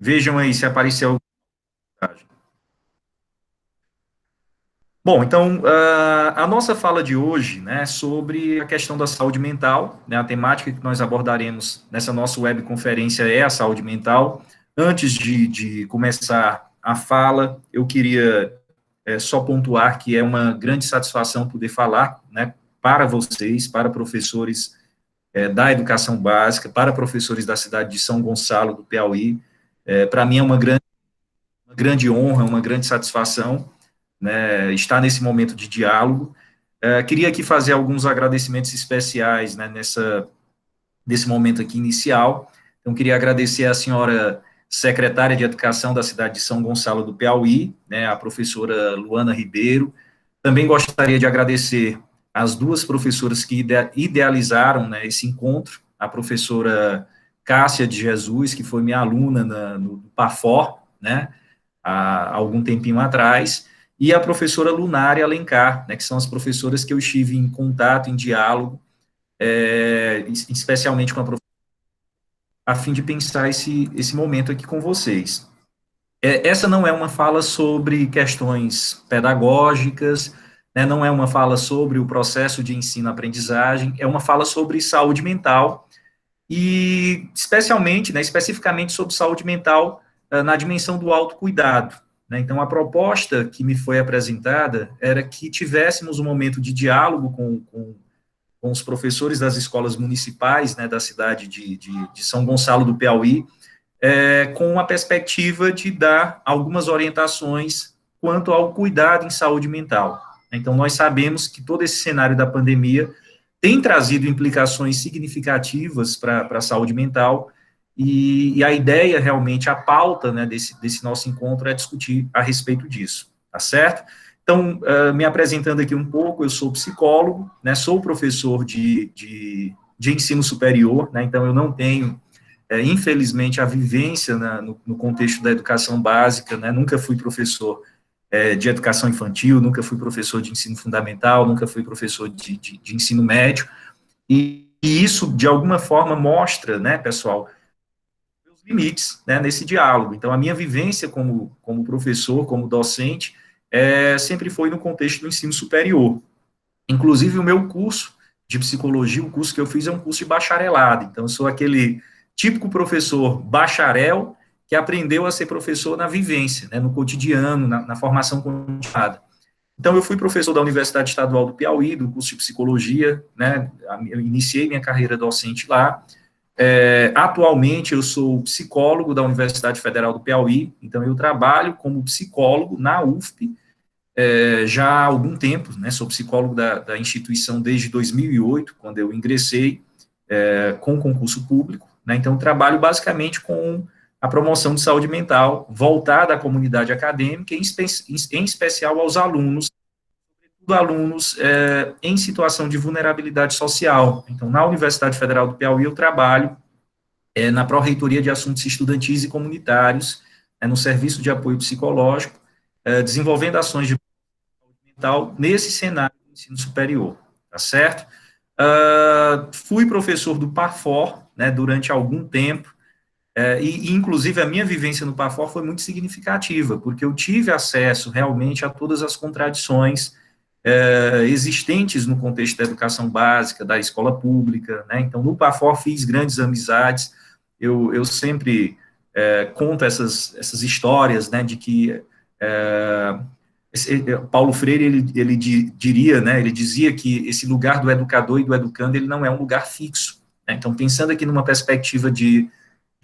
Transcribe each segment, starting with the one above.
Vejam aí se apareceu. Bom, então, a nossa fala de hoje, né, é sobre a questão da saúde mental, né, a temática que nós abordaremos nessa nossa webconferência é a saúde mental. Antes de começar a fala, eu queria só pontuar que é uma grande satisfação poder falar, né, para vocês, para professores da educação básica, para professores da cidade de São Gonçalo, do Piauí. Para mim é uma grande honra, uma grande satisfação, né, estar nesse momento de diálogo. Queria aqui fazer alguns agradecimentos especiais, né, nesse momento aqui inicial. Então, queria agradecer à senhora secretária de Educação da cidade de São Gonçalo do Piauí, né, a professora Luana Ribeiro. Também gostaria de agradecer as duas professoras que idealizaram, né, esse encontro, a professora Cássia de Jesus, que foi minha aluna no PAFOR, né, há algum tempinho atrás, e a professora Lunária Alencar, né, que são as professoras que eu estive em contato, em diálogo, especialmente com a professora, a fim de pensar esse momento aqui com vocês. Essa não é uma fala sobre questões pedagógicas, né, não é uma fala sobre o processo de ensino-aprendizagem, é uma fala sobre saúde mental, e especialmente, né, especificamente sobre saúde mental na dimensão do autocuidado. Né? Então, a proposta que me foi apresentada era que tivéssemos um momento de diálogo com os professores das escolas municipais, né, da cidade de São Gonçalo do Piauí, com a perspectiva de dar algumas orientações quanto ao cuidado em saúde mental. Então, nós sabemos que todo esse cenário da pandemia tem trazido implicações significativas para a saúde mental, e a ideia, realmente, a pauta, né, desse nosso encontro é discutir a respeito disso, tá certo? Então, me apresentando aqui um pouco, eu sou psicólogo, né, sou professor de ensino superior, né, então eu não tenho, infelizmente, a vivência no contexto da educação básica, né, nunca fui professor de educação infantil, nunca fui professor de ensino fundamental, nunca fui professor de ensino médio, e isso, de alguma forma, mostra, né, pessoal, os limites, né, nesse diálogo. Então, a minha vivência como professor, como docente, sempre foi no contexto do ensino superior. Inclusive, o meu curso de psicologia, o curso que eu fiz é um curso de bacharelado. Então, eu sou aquele típico professor bacharel que aprendeu a ser professor na vivência, né, no cotidiano, na formação continuada. Então, eu fui professor da Universidade Estadual do Piauí, do curso de psicologia, né, eu iniciei minha carreira docente lá. Atualmente, eu sou psicólogo da Universidade Federal do Piauí, então eu trabalho como psicólogo na UFP, já há algum tempo, né, sou psicólogo da instituição desde 2008, quando eu ingressei com concurso público, né, então trabalho basicamente com a promoção de saúde mental voltada à comunidade acadêmica, em especial aos alunos, em situação de vulnerabilidade social. Então, na Universidade Federal do Piauí, eu trabalho na Pró-Reitoria de Assuntos Estudantis e Comunitários, no Serviço de Apoio Psicológico, desenvolvendo ações de mental nesse cenário do ensino superior, tá certo? Fui professor do PAFOR, né, durante algum tempo, e, inclusive, a minha vivência no PAFOR foi muito significativa, porque eu tive acesso, realmente, a todas as contradições existentes no contexto da educação básica, da escola pública, né? Então, no PAFOR fiz grandes amizades, eu sempre conto essas histórias, né, de que Paulo Freire, ele diria, né, ele dizia que esse lugar do educador e do educando, ele não é um lugar fixo, né? Então, pensando aqui numa perspectiva de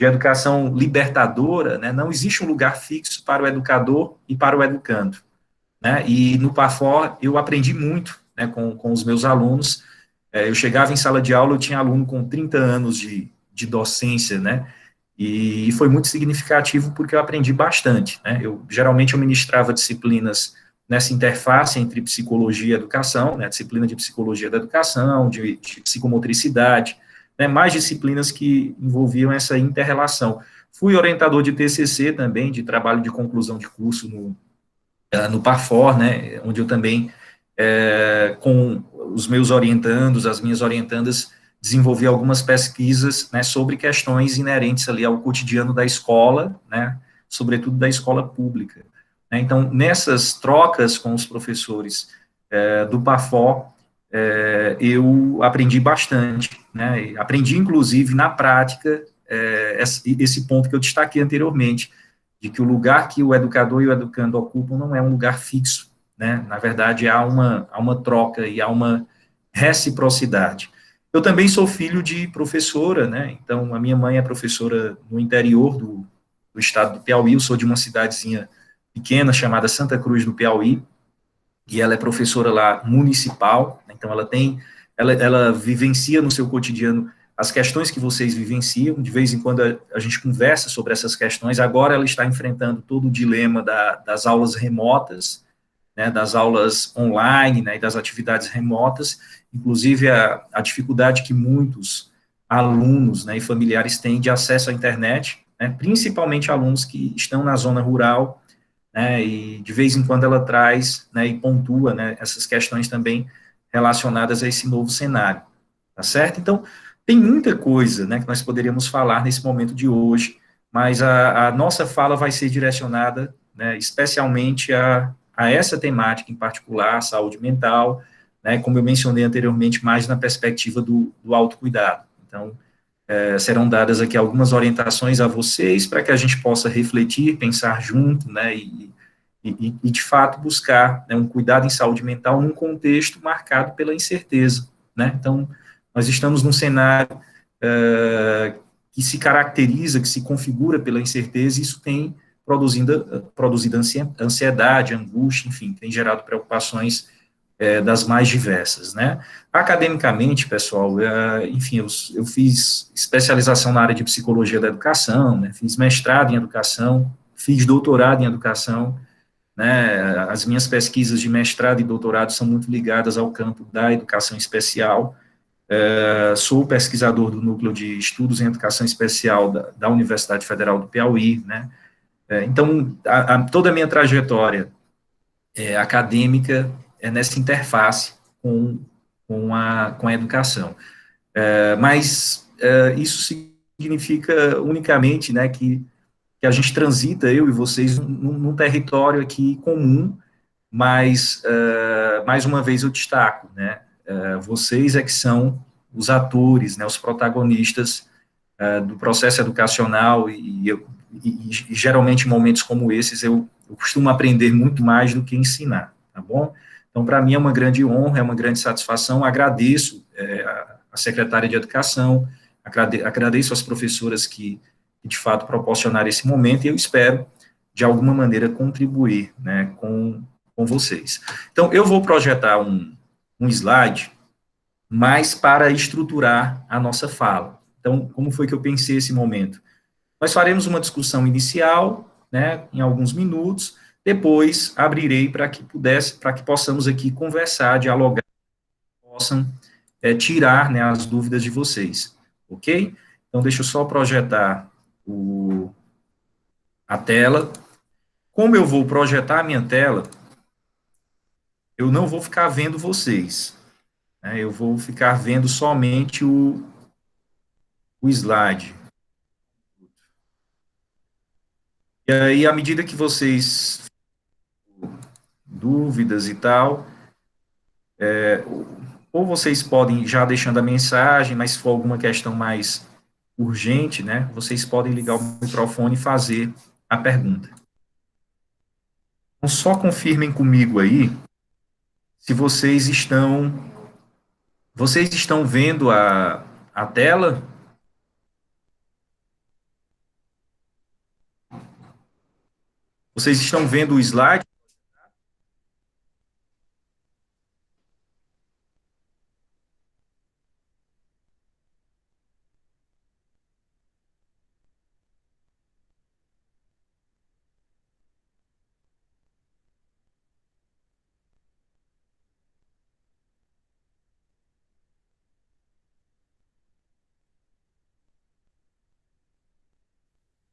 educação libertadora, né, não existe um lugar fixo para o educador e para o educando, né, e no PAFOR eu aprendi muito, né, com os meus alunos. Eu chegava em sala de aula, eu tinha aluno com 30 anos de docência, né, e foi muito significativo porque eu aprendi bastante, né, geralmente eu ministrava disciplinas nessa interface entre psicologia e educação, né, disciplina de psicologia da educação, de psicomotricidade, né, mais disciplinas que envolviam essa inter-relação. Fui orientador de TCC também, de trabalho de conclusão de curso no PAFOR, né, onde eu também, com os meus orientandos, as minhas orientandas, desenvolvi algumas pesquisas, né, sobre questões inerentes ali ao cotidiano da escola, né, sobretudo da escola pública. Né. Então, nessas trocas com os professores do PAFO, eu aprendi bastante, né, aprendi, inclusive, na prática, esse ponto que eu destaquei anteriormente, de que o lugar que o educador e o educando ocupam não é um lugar fixo, né, na verdade, há uma troca e há uma reciprocidade. Eu também sou filho de professora, né, então a minha mãe é professora no interior do estado do Piauí, eu sou de uma cidadezinha pequena chamada Santa Cruz do Piauí, e ela é professora lá municipal, então ela vivencia no seu cotidiano as questões que vocês vivenciam, de vez em quando a gente conversa sobre essas questões, agora ela está enfrentando todo o dilema das aulas remotas, né, das aulas online, né, e das atividades remotas, inclusive a dificuldade que muitos alunos, né, e familiares têm de acesso à internet, né, principalmente alunos que estão na zona rural, né, e de vez em quando ela traz, né, e pontua, né, essas questões também relacionadas a esse novo cenário, tá certo? Então, tem muita coisa, né, que nós poderíamos falar nesse momento de hoje, mas a nossa fala vai ser direcionada, né, especialmente a essa temática em particular, a saúde mental, né, como eu mencionei anteriormente, mais na perspectiva do autocuidado. Então, serão dadas aqui algumas orientações a vocês para que a gente possa refletir, pensar junto, né, e de fato buscar, né, um cuidado em saúde mental num contexto marcado pela incerteza, né. Então, nós estamos num cenário que se caracteriza, que se configura pela incerteza, e isso tem produzido ansiedade, angústia, enfim, tem gerado preocupações das mais diversas, né? Academicamente, pessoal, enfim, eu fiz especialização na área de psicologia da educação, né? Fiz mestrado em educação, fiz doutorado em educação, né? As minhas pesquisas de mestrado e doutorado são muito ligadas ao campo da educação especial. Sou pesquisador do Núcleo de Estudos em Educação Especial da Universidade Federal do Piauí, né? Então, toda a minha trajetória acadêmica é nessa interface com a educação. Mas isso significa unicamente, né, que a gente transita, eu e vocês, num território aqui comum, mas, mais uma vez, eu destaco, né, vocês é que são os atores, né, os protagonistas do processo educacional, e geralmente em momentos como esses eu costumo aprender muito mais do que ensinar, tá bom? Então, para mim é uma grande honra, é uma grande satisfação, agradeço a secretária de Educação, agradeço às professoras que de fato proporcionaram esse momento, e eu espero, de alguma maneira, contribuir, né, com vocês. Então, eu vou projetar um slide mais para estruturar a nossa fala. Então, como foi que eu pensei esse momento? Nós faremos uma discussão inicial, né, em alguns minutos, depois abrirei para que possamos aqui conversar, dialogar, possam tirar, né, as dúvidas de vocês, ok? Então, deixa eu só projetar a tela. Como eu vou projetar a minha tela, eu não vou ficar vendo vocês, né, eu vou ficar vendo somente o slide. E aí, à medida que vocês dúvidas e tal, ou vocês podem já deixando a mensagem, mas se for alguma questão mais urgente, né, vocês podem ligar o microfone e fazer a pergunta. Então, só confirmem comigo aí se vocês estão vendo a tela. Vocês estão vendo o slide?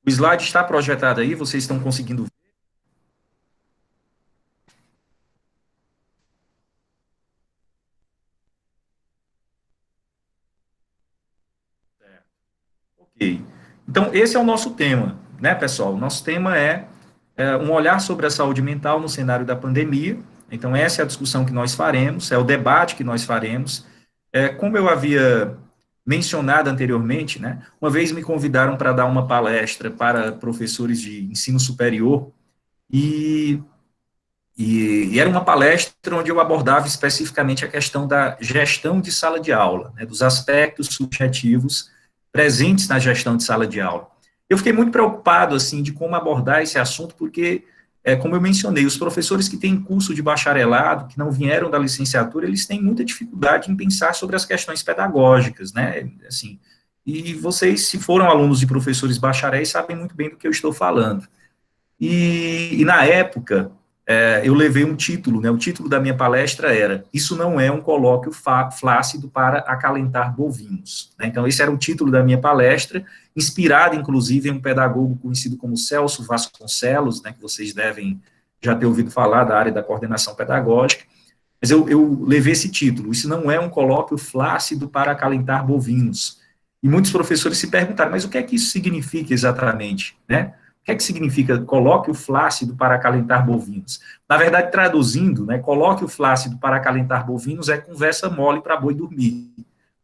O slide está projetado aí, vocês estão conseguindo ver? Então, esse é o nosso tema, né, pessoal? O nosso tema é um olhar sobre a saúde mental no cenário da pandemia. Então, essa é a discussão que nós faremos, é o debate que nós faremos. Como eu havia mencionado anteriormente, né, uma vez me convidaram para dar uma palestra para professores de ensino superior, e, e era uma palestra onde eu abordava especificamente a questão da gestão de sala de aula, né, dos aspectos subjetivos presentes na gestão de sala de aula. Eu fiquei muito preocupado, assim, de como abordar esse assunto, porque, como eu mencionei, os professores que têm curso de bacharelado, que não vieram da licenciatura, eles têm muita dificuldade em pensar sobre as questões pedagógicas, né, assim, e vocês, se foram alunos de professores bacharéis, sabem muito bem do que eu estou falando. E na época, eu levei um título, né, o título da minha palestra era "Isso não é um colóquio flácido para acalentar bovinos". Né, então, esse era o título da minha palestra, inspirado, inclusive, em um pedagogo conhecido como Celso Vasconcelos, né, que vocês devem já ter ouvido falar da área da coordenação pedagógica, mas eu levei esse título, "Isso não é um colóquio flácido para acalentar bovinos". E muitos professores se perguntaram, mas o que é que isso significa exatamente, né? O que é que significa colóquio flácido para acalentar bovinos? Na verdade, traduzindo, né, colóquio flácido para acalentar bovinos é conversa mole para boi dormir.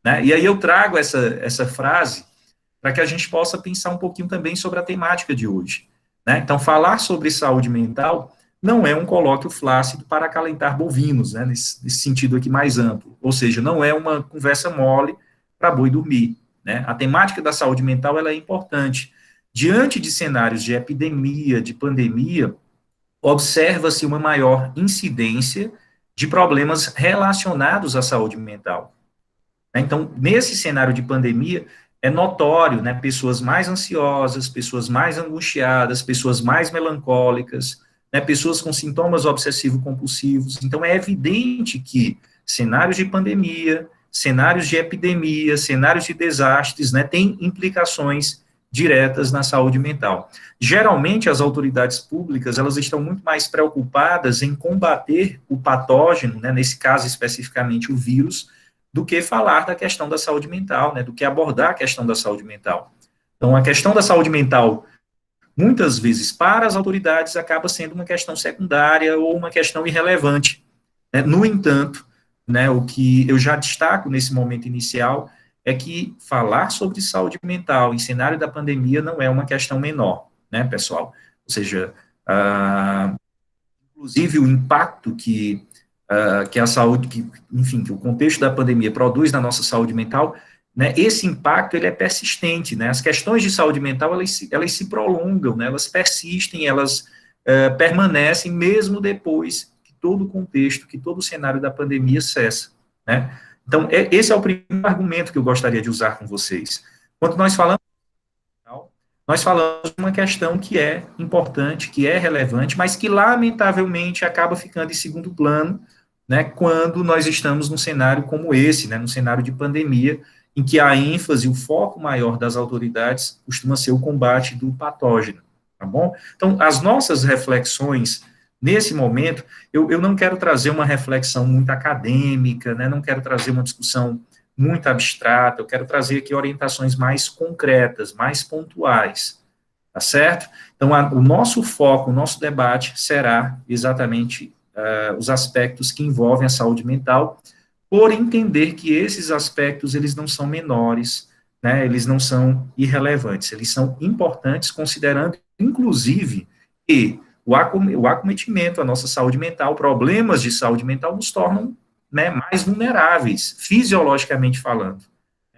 Né? E aí eu trago essa frase para que a gente possa pensar um pouquinho também sobre a temática de hoje. Né? Então, falar sobre saúde mental não é um colóquio flácido para acalentar bovinos, né, nesse sentido aqui mais amplo. Ou seja, não é uma conversa mole para boi dormir. Né? A temática da saúde mental ela é importante. Diante de cenários de epidemia, de pandemia, observa-se uma maior incidência de problemas relacionados à saúde mental. Então, nesse cenário de pandemia, é notório, né, pessoas mais ansiosas, pessoas mais angustiadas, pessoas mais melancólicas, né, pessoas com sintomas obsessivo-compulsivos. Então, é evidente que cenários de pandemia, cenários de epidemia, cenários de desastres, né, têm implicações diretas na saúde mental. Geralmente, as autoridades públicas, elas estão muito mais preocupadas em combater o patógeno, né, nesse caso especificamente o vírus, do que falar da questão da saúde mental, né, do que abordar a questão da saúde mental. Então, a questão da saúde mental, muitas vezes, para as autoridades, acaba sendo uma questão secundária ou uma questão irrelevante. Né? No entanto, né, o que eu já destaco nesse momento inicial é que falar sobre saúde mental em cenário da pandemia não é uma questão menor, né, pessoal? Ou seja, inclusive o impacto que a saúde, enfim, que o contexto da pandemia produz na nossa saúde mental, né, esse impacto ele é persistente, né, as questões de saúde mental elas se prolongam, né, elas persistem, elas permanecem mesmo depois que todo o contexto, que todo o cenário da pandemia cessa, né. Então, esse é o primeiro argumento que eu gostaria de usar com vocês. Quando nós falamos de uma questão que é importante, que é relevante, mas que, lamentavelmente, acaba ficando em segundo plano, né, quando nós estamos num cenário como esse, né, num cenário de pandemia, em que a ênfase, o foco maior das autoridades costuma ser o combate do patógeno, tá bom? Então, as nossas reflexões, nesse momento, eu não quero trazer uma reflexão muito acadêmica, né, não quero trazer uma discussão muito abstrata, eu quero trazer aqui orientações mais concretas, mais pontuais, tá certo? Então, o nosso foco, o nosso debate será exatamente os aspectos que envolvem a saúde mental, por entender que esses aspectos, eles não são menores, né, eles não são irrelevantes, eles são importantes, considerando, inclusive, que o acometimento à nossa saúde mental, problemas de saúde mental nos tornam, né, mais vulneráveis, fisiologicamente falando,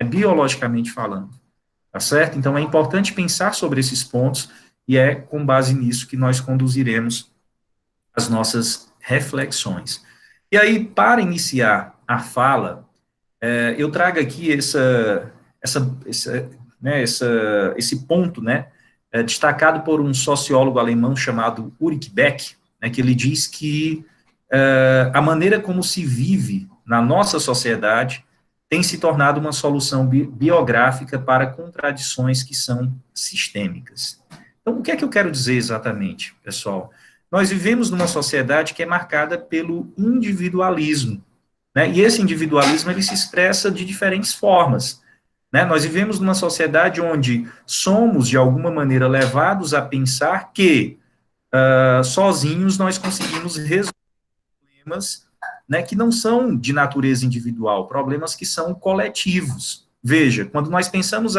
biologicamente falando, tá certo? Então, é importante pensar sobre esses pontos, e é com base nisso que nós conduziremos as nossas reflexões. E aí, para iniciar a fala, eu trago aqui esse ponto, né, destacado por um sociólogo alemão chamado Ulrich Beck, né, que ele diz que a maneira como se vive na nossa sociedade tem se tornado uma solução biográfica para contradições que são sistêmicas. Então, o que é que eu quero dizer exatamente, pessoal? Nós vivemos numa sociedade que é marcada pelo individualismo, né? E esse individualismo ele se expressa de diferentes formas, né? Nós vivemos numa sociedade onde somos, de alguma maneira, levados a pensar que sozinhos nós conseguimos resolver problemas, né, que não são de natureza individual, problemas que são coletivos. Veja, quando nós pensamos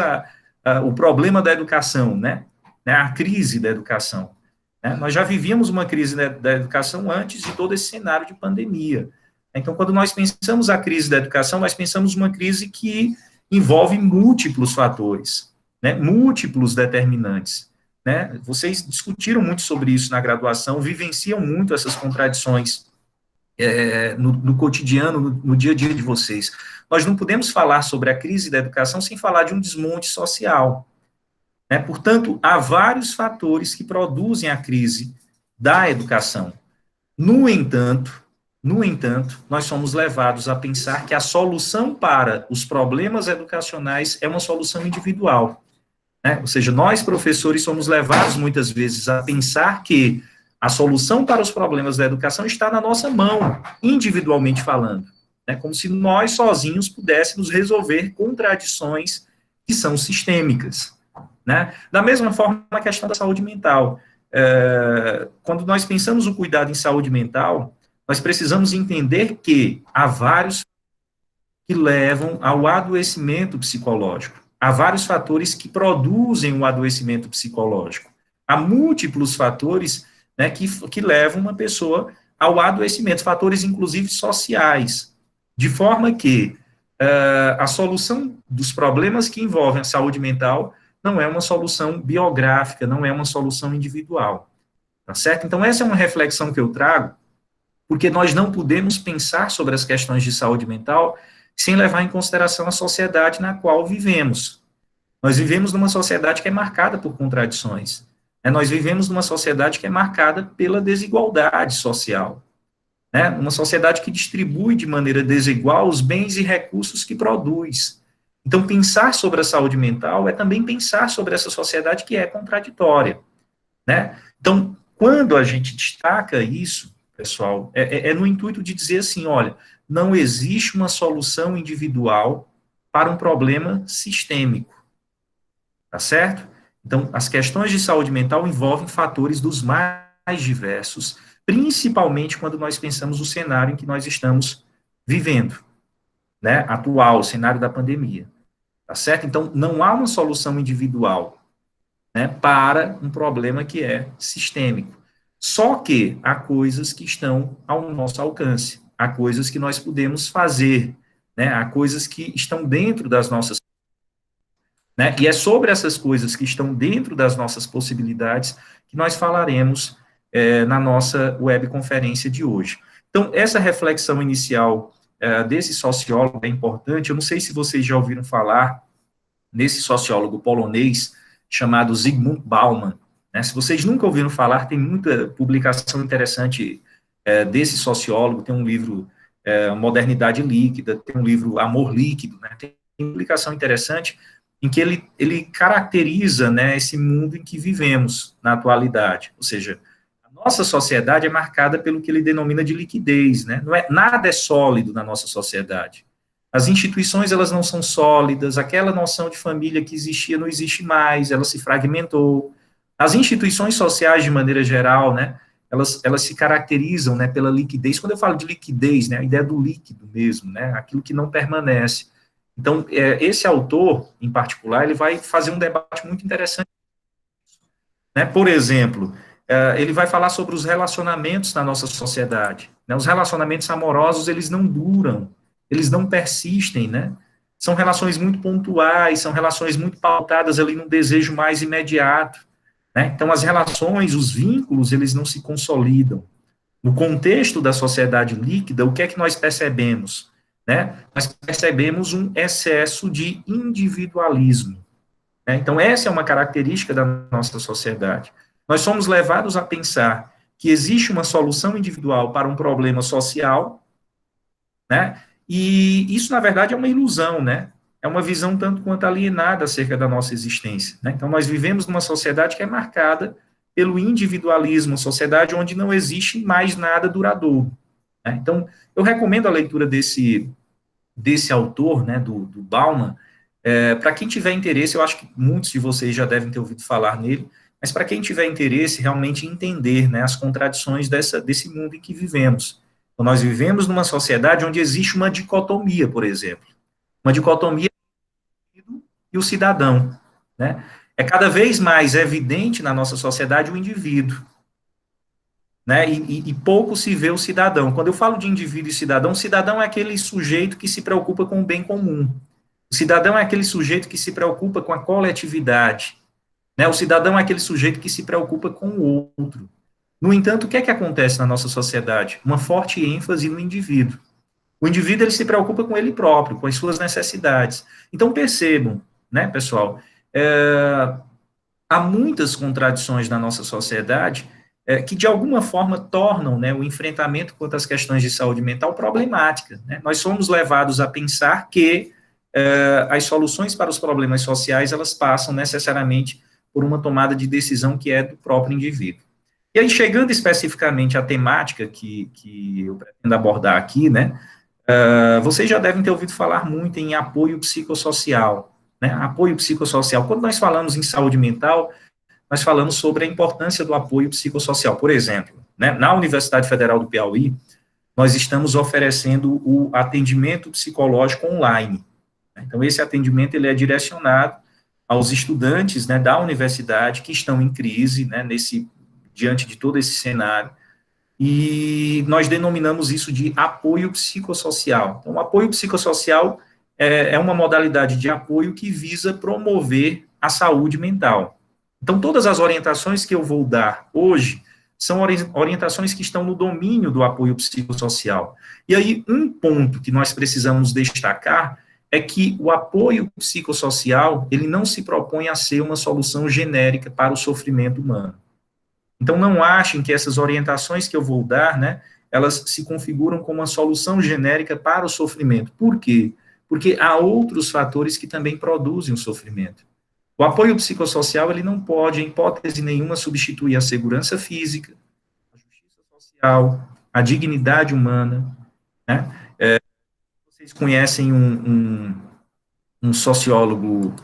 o problema da educação, né, a crise da educação, né, nós já vivíamos uma crise da educação antes de todo esse cenário de pandemia. Então, quando nós pensamos a crise da educação, nós pensamos uma crise que envolve múltiplos fatores, né, múltiplos determinantes. Né? Vocês discutiram muito sobre isso na graduação, vivenciam muito essas contradições no cotidiano, no dia a dia de vocês. Nós não podemos falar sobre a crise da educação sem falar de um desmonte social. Né? Portanto, há vários fatores que produzem a crise da educação. No entanto, nós somos levados a pensar que a solução para os problemas educacionais é uma solução individual. Né? Ou seja, nós, professores, somos levados muitas vezes a pensar que a solução para os problemas da educação está na nossa mão, individualmente falando. Né? Como se nós sozinhos pudéssemos resolver contradições que são sistêmicas. Né? Da mesma forma, a questão da saúde mental. Quando nós pensamos o cuidado em saúde mental, nós precisamos entender que há vários que levam ao adoecimento psicológico. Há vários fatores que produzem o adoecimento psicológico. Há múltiplos fatores, né, que levam uma pessoa ao adoecimento, fatores inclusive sociais, de forma que a solução dos problemas que envolvem a saúde mental não é uma solução biográfica, não é uma solução individual, tá certo? Então, essa é uma reflexão que eu trago, porque nós não podemos pensar sobre as questões de saúde mental sem levar em consideração a sociedade na qual vivemos. Nós vivemos numa sociedade que é marcada por contradições. Né? Nós vivemos numa sociedade que é marcada pela desigualdade social. Né? Uma sociedade que distribui de maneira desigual os bens e recursos que produz. Então, pensar sobre a saúde mental é também pensar sobre essa sociedade que é contraditória. Né? Então, quando a gente destaca isso, pessoal, é no intuito de dizer assim, olha, não existe uma solução individual para um problema sistêmico, tá certo? Então, as questões de saúde mental envolvem fatores dos mais diversos, principalmente quando nós pensamos o cenário em que nós estamos vivendo, né, atual, o cenário da pandemia, tá certo? Então, não há uma solução individual, né, para um problema que é sistêmico. Só que há coisas que estão ao nosso alcance, há coisas que nós podemos fazer, né, há coisas que estão dentro das nossas, né, e é sobre essas coisas que estão dentro das nossas possibilidades que nós falaremos na nossa webconferência de hoje. Então, essa reflexão inicial desse sociólogo é importante. Eu não sei se vocês já ouviram falar nesse sociólogo polonês chamado Zygmunt Bauman. Né? Se vocês nunca ouviram falar, tem muita publicação interessante desse sociólogo, tem um livro Modernidade Líquida, tem um livro Amor Líquido, né? Tem publicação interessante em que ele caracteriza, né, esse mundo em que vivemos na atualidade, ou seja, a nossa sociedade é marcada pelo que ele denomina de liquidez, né? Nada é sólido na nossa sociedade. As instituições, elas não são sólidas, aquela noção de família que existia não existe mais, ela se fragmentou. As instituições sociais, de maneira geral, né, elas se caracterizam, né, pela liquidez. Quando eu falo de liquidez, né, a ideia do líquido mesmo, né, aquilo que não permanece. Então, esse autor, em particular, ele vai fazer um debate muito interessante. Né? Por exemplo, ele vai falar sobre os relacionamentos na nossa sociedade. Né? Os relacionamentos amorosos, eles não duram, eles não persistem, né? São relações muito pontuais, são relações muito pautadas ali no desejo mais imediato, né? Então, as relações, os vínculos, eles não se consolidam. No contexto da sociedade líquida, o que é que nós percebemos? Né? Nós percebemos um excesso de individualismo. Né? Então, essa é uma característica da nossa sociedade. Nós somos levados a pensar que existe uma solução individual para um problema social, né? E isso, na verdade, é uma ilusão, né? É uma visão tanto quanto alienada acerca da nossa existência. Né? Então, nós vivemos numa sociedade que é marcada pelo individualismo, uma sociedade onde não existe mais nada duradouro. Né? Então, eu recomendo a leitura desse autor, né, do Bauman, Para quem tiver interesse, eu acho que muitos de vocês já devem ter ouvido falar nele, mas para quem tiver interesse, realmente entender, né, as contradições desse mundo em que vivemos. Então, nós vivemos numa sociedade onde existe uma dicotomia, por exemplo, uma dicotomia e o cidadão, né? É cada vez mais evidente na nossa sociedade o indivíduo, né? E pouco se vê o cidadão. Quando eu falo de indivíduo e cidadão, cidadão é aquele sujeito que se preocupa com o bem comum. O cidadão é aquele sujeito que se preocupa com a coletividade, né? O cidadão é aquele sujeito que se preocupa com o outro. No entanto, o que é que acontece na nossa sociedade? Uma forte ênfase no indivíduo. O indivíduo ele se preocupa com ele próprio, com as suas necessidades. Então percebam, né, pessoal, há muitas contradições na nossa sociedade que de alguma forma tornam, né, o enfrentamento quanto às questões de saúde mental problemática, né? Nós somos levados a pensar que as soluções para os problemas sociais elas passam necessariamente por uma tomada de decisão que é do próprio indivíduo. E aí, chegando especificamente à temática que eu pretendo abordar aqui, né, vocês já devem ter ouvido falar muito em apoio psicossocial, né? Apoio psicossocial. Quando nós falamos em saúde mental, nós falamos sobre a importância do apoio psicossocial. Por exemplo, né, na Universidade Federal do Piauí, nós estamos oferecendo o atendimento psicológico online. Então, esse atendimento ele é direcionado aos estudantes, né, da universidade que estão em crise, né, diante de todo esse cenário, e nós denominamos isso de apoio psicossocial. Então, o apoio psicossocial é uma modalidade de apoio que visa promover a saúde mental. Então, todas as orientações que eu vou dar hoje são orientações que estão no domínio do apoio psicossocial. E aí, um ponto que nós precisamos destacar é que o apoio psicossocial, ele não se propõe a ser uma solução genérica para o sofrimento humano. Então, não achem que essas orientações que eu vou dar, né, elas se configuram como uma solução genérica para o sofrimento. Por quê? Porque há outros fatores que também produzem o sofrimento. O apoio psicossocial, ele não pode, em hipótese nenhuma, substituir a segurança física, a justiça social, a dignidade humana, né? Vocês conhecem um sociólogo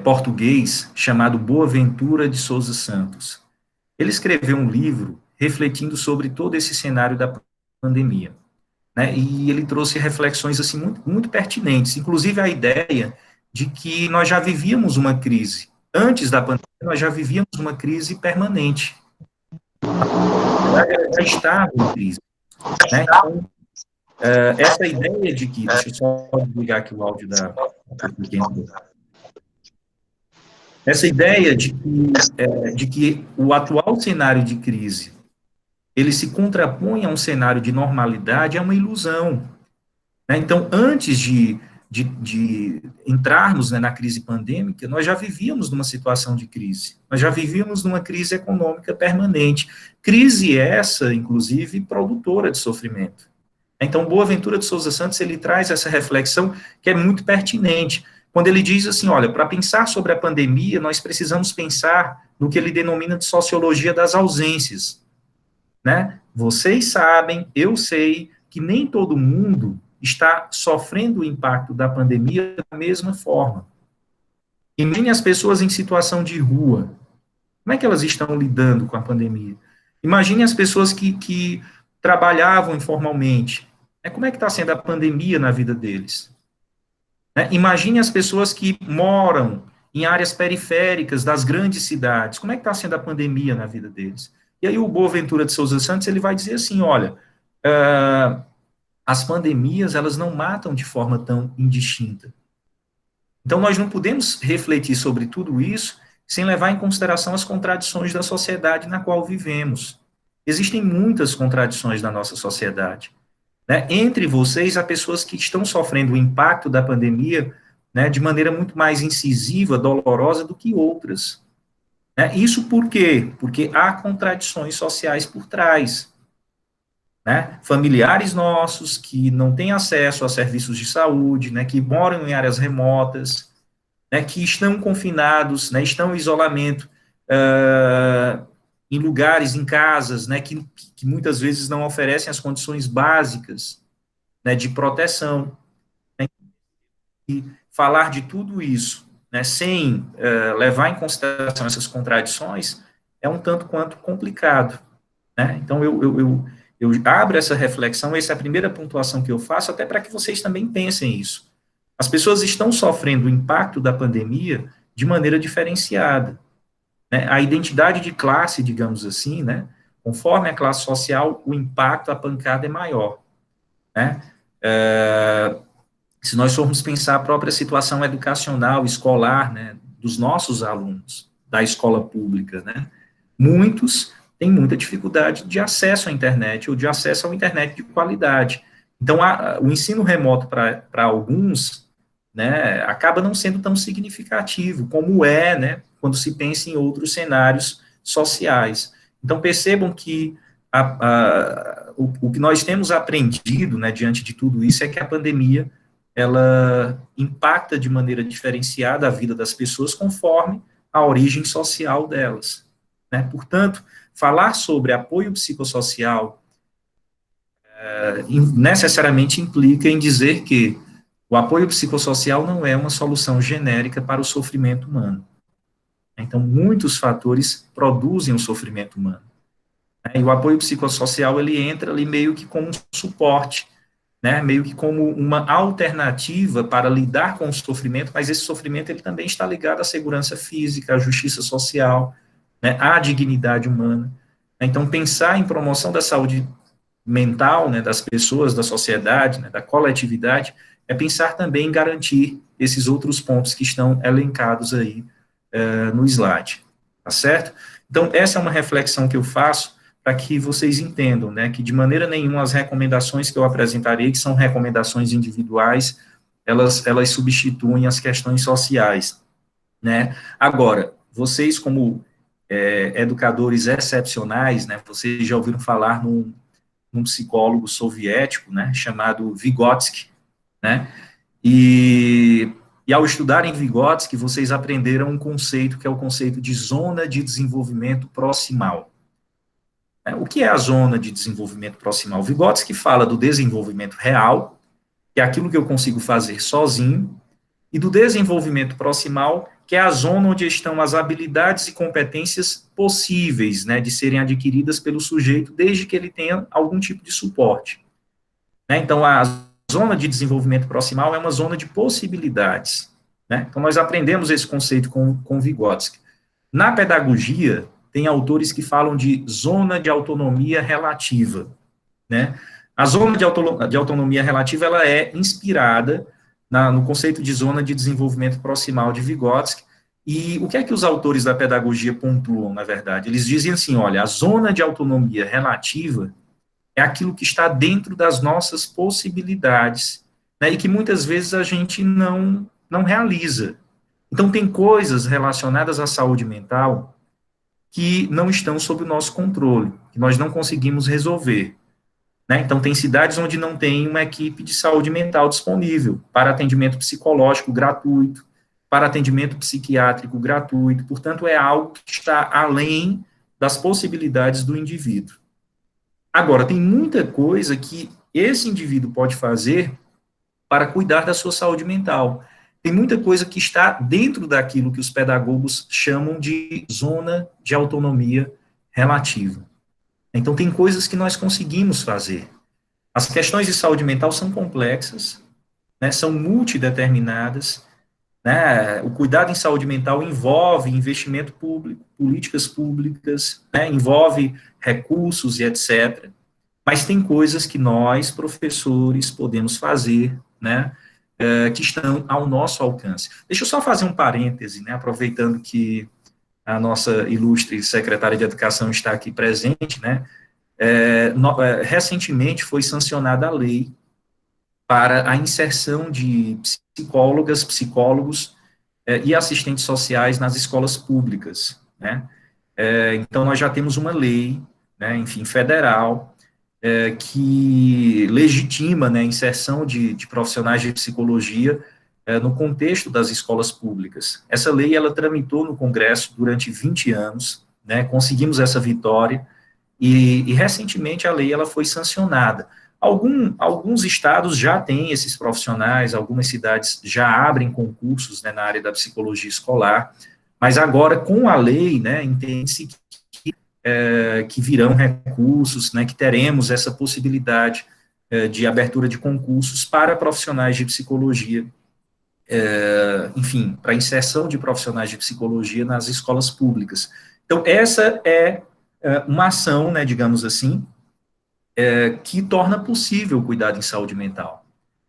português chamado Boaventura de Souza Santos. Ele escreveu um livro refletindo sobre todo esse cenário da pandemia, né? E ele trouxe reflexões assim muito pertinentes, inclusive a ideia de que nós já vivíamos uma crise. Antes da pandemia, nós já vivíamos uma crise permanente. Na verdade, ela já estava em crise, né? Então, essa ideia de que, deixa eu só desligar aqui o áudio essa ideia de que o atual cenário de crise ele se contrapõe a um cenário de normalidade é uma ilusão, né? Então, antes de entrarmos, né, na crise pandêmica, nós já vivíamos numa situação de crise, nós já vivíamos numa crise econômica permanente, crise essa, inclusive, produtora de sofrimento. Então, Boaventura de Souza Santos, ele traz essa reflexão que é muito pertinente, quando ele diz assim, olha, para pensar sobre a pandemia, nós precisamos pensar no que ele denomina de sociologia das ausências, né? Vocês sabem, eu sei, que nem todo mundo está sofrendo o impacto da pandemia da mesma forma. E nem as pessoas em situação de rua. Como é que elas estão lidando com a pandemia? Imagine as pessoas que trabalhavam informalmente. Como é que está sendo a pandemia na vida deles? Imagine as pessoas que moram em áreas periféricas das grandes cidades. Como é que está sendo a pandemia na vida deles? E aí o Boaventura de Souza Santos ele vai dizer assim, olha, as pandemias elas não matam de forma tão indistinta. Então nós não podemos refletir sobre tudo isso sem levar em consideração as contradições da sociedade na qual vivemos. Existem muitas contradições na nossa sociedade, né? Entre vocês, há pessoas que estão sofrendo o impacto da pandemia, né, de maneira muito mais incisiva, dolorosa do que outras. Né? Isso por quê? Porque há contradições sociais por trás. Né? Familiares nossos que não têm acesso a serviços de saúde, né, que moram em áreas remotas, né, que estão confinados, né, estão em isolamento, em lugares, em casas, né, que muitas vezes não oferecem as condições básicas, né, de proteção. falar de tudo isso, né, sem levar em consideração essas contradições, é um tanto quanto complicado, né? Então, eu abro essa reflexão, essa é a primeira pontuação que eu faço, até para que vocês também pensem isso. As pessoas estão sofrendo o impacto da pandemia de maneira diferenciada, né? A identidade de classe, digamos assim, né, conforme a classe social, o impacto, a pancada é maior, né? Se nós formos pensar a própria situação educacional, escolar, né, dos nossos alunos da escola pública, né, muitos têm muita dificuldade de acesso à internet ou de acesso à internet de qualidade. Então, o ensino remoto para alguns, né, acaba não sendo tão significativo como é, né, quando se pensa em outros cenários sociais. Então, percebam que o que nós temos aprendido, né, diante de tudo isso, é que a pandemia ela impacta de maneira diferenciada a vida das pessoas conforme a origem social delas, né? Portanto, falar sobre apoio psicossocial necessariamente implica em dizer que o apoio psicossocial não é uma solução genérica para o sofrimento humano. Então, muitos fatores produzem o sofrimento humano, né? E o apoio psicossocial, ele entra ali meio que como um suporte, né, meio que como uma alternativa para lidar com o sofrimento, mas esse sofrimento ele também está ligado à segurança física, à justiça social, né, à dignidade humana. Então, pensar em promoção da saúde mental, né, das pessoas, da sociedade, né, da coletividade, é pensar também em garantir esses outros pontos que estão elencados aí no slide, tá certo? Então, essa é uma reflexão que eu faço para que vocês entendam, né, que de maneira nenhuma as recomendações que eu apresentarei, que são recomendações individuais, elas substituem as questões sociais, né? Agora, vocês como educadores excepcionais, né, vocês já ouviram falar num psicólogo soviético, né, chamado Vygotsky, né, e, e ao estudarem Vygotsky, vocês aprenderam um conceito que é o conceito de zona de desenvolvimento proximal. O que é a zona de desenvolvimento proximal? Vygotsky fala do desenvolvimento real, que é aquilo que eu consigo fazer sozinho, e do desenvolvimento proximal, que é a zona onde estão as habilidades e competências possíveis, né, de serem adquiridas pelo sujeito, desde que ele tenha algum tipo de suporte, né? Então, a zona de desenvolvimento proximal é uma zona de possibilidades, né? Então, nós aprendemos esse conceito com Vygotsky. Na pedagogia, tem autores que falam de zona de autonomia relativa, né? A zona de autonomia relativa, ela é inspirada no conceito de zona de desenvolvimento proximal de Vygotsky, e o que é que os autores da pedagogia pontuam, na verdade? Eles dizem assim, olha, a zona de autonomia relativa é aquilo que está dentro das nossas possibilidades, né, e que muitas vezes a gente não realiza. Então, tem coisas relacionadas à saúde mental que não estão sob o nosso controle, que nós não conseguimos resolver, né? Então, tem cidades onde não tem uma equipe de saúde mental disponível para atendimento psicológico gratuito, para atendimento psiquiátrico gratuito, portanto, é algo que está além das possibilidades do indivíduo. Agora, tem muita coisa que esse indivíduo pode fazer para cuidar da sua saúde mental. Tem muita coisa que está dentro daquilo que os pedagogos chamam de zona de autonomia relativa. Então, tem coisas que nós conseguimos fazer. As questões de saúde mental são complexas, né, são multideterminadas, né, o cuidado em saúde mental envolve investimento público, políticas públicas, né, envolve recursos e etc. Mas tem coisas que nós, professores, podemos fazer, né, que estão ao nosso alcance. Deixa eu só fazer um parêntese, né, aproveitando que a nossa ilustre secretária de Educação está aqui presente, né, recentemente foi sancionada a lei para a inserção de psicólogas, psicólogos e assistentes sociais nas escolas públicas, né. Então, nós já temos uma lei, né, enfim, federal, que legitima, né, a inserção de profissionais de psicologia no contexto das escolas públicas. Essa lei, ela tramitou no Congresso durante 20 anos, né, conseguimos essa vitória, e recentemente a lei ela foi sancionada. Alguns estados já têm esses profissionais, algumas cidades já abrem concursos, né, na área da psicologia escolar, mas agora, com a lei, né, entende-se que virão recursos, né, que teremos essa possibilidade de abertura de concursos para profissionais de psicologia, enfim, para inserção de profissionais de psicologia nas escolas públicas. Então, essa é uma ação, né, digamos assim, que torna possível o cuidado em saúde mental.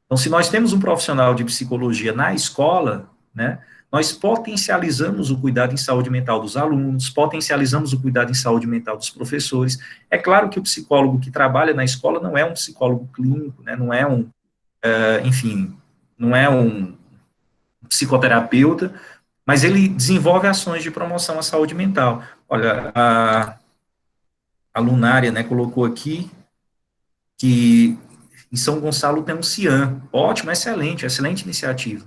Então, se nós temos um profissional de psicologia na escola, né, nós potencializamos o cuidado em saúde mental dos alunos, potencializamos o cuidado em saúde mental dos professores. É claro que o psicólogo que trabalha na escola não é um psicólogo clínico, né, não é enfim, não é um psicoterapeuta, mas ele desenvolve ações de promoção à saúde mental. Olha, a Lunária, né, colocou aqui que em São Gonçalo tem um CIAM. Ótimo, excelente, excelente iniciativa.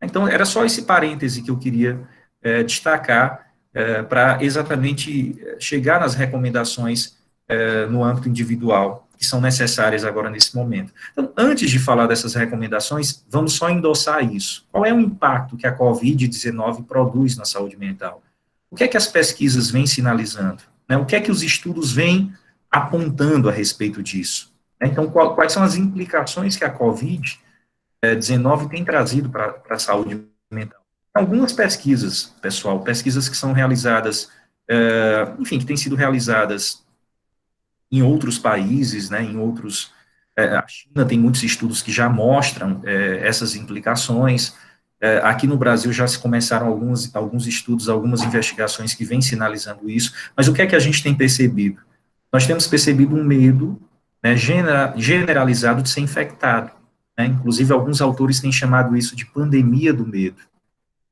Então, era só esse parêntese que eu queria destacar para exatamente chegar nas recomendações no âmbito individual, que são necessárias agora nesse momento. Então, antes de falar dessas recomendações, vamos só endossar isso. Qual é o impacto que a Covid-19 produz na saúde mental? O que é que as pesquisas vêm sinalizando? Né? O que é que os estudos vêm apontando a respeito disso? Então, quais são as implicações que a Covid-19 tem trazido para a saúde mental? Algumas pesquisas, pessoal, pesquisas que são realizadas, enfim, que têm sido realizadas em outros países, né, em outros, a China tem muitos estudos que já mostram essas implicações, aqui no Brasil já se começaram alguns estudos, algumas investigações que vêm sinalizando isso, mas o que é que a gente tem percebido? Nós temos percebido um medo, né, generalizado de ser infectado, né, inclusive alguns autores têm chamado isso de pandemia do medo,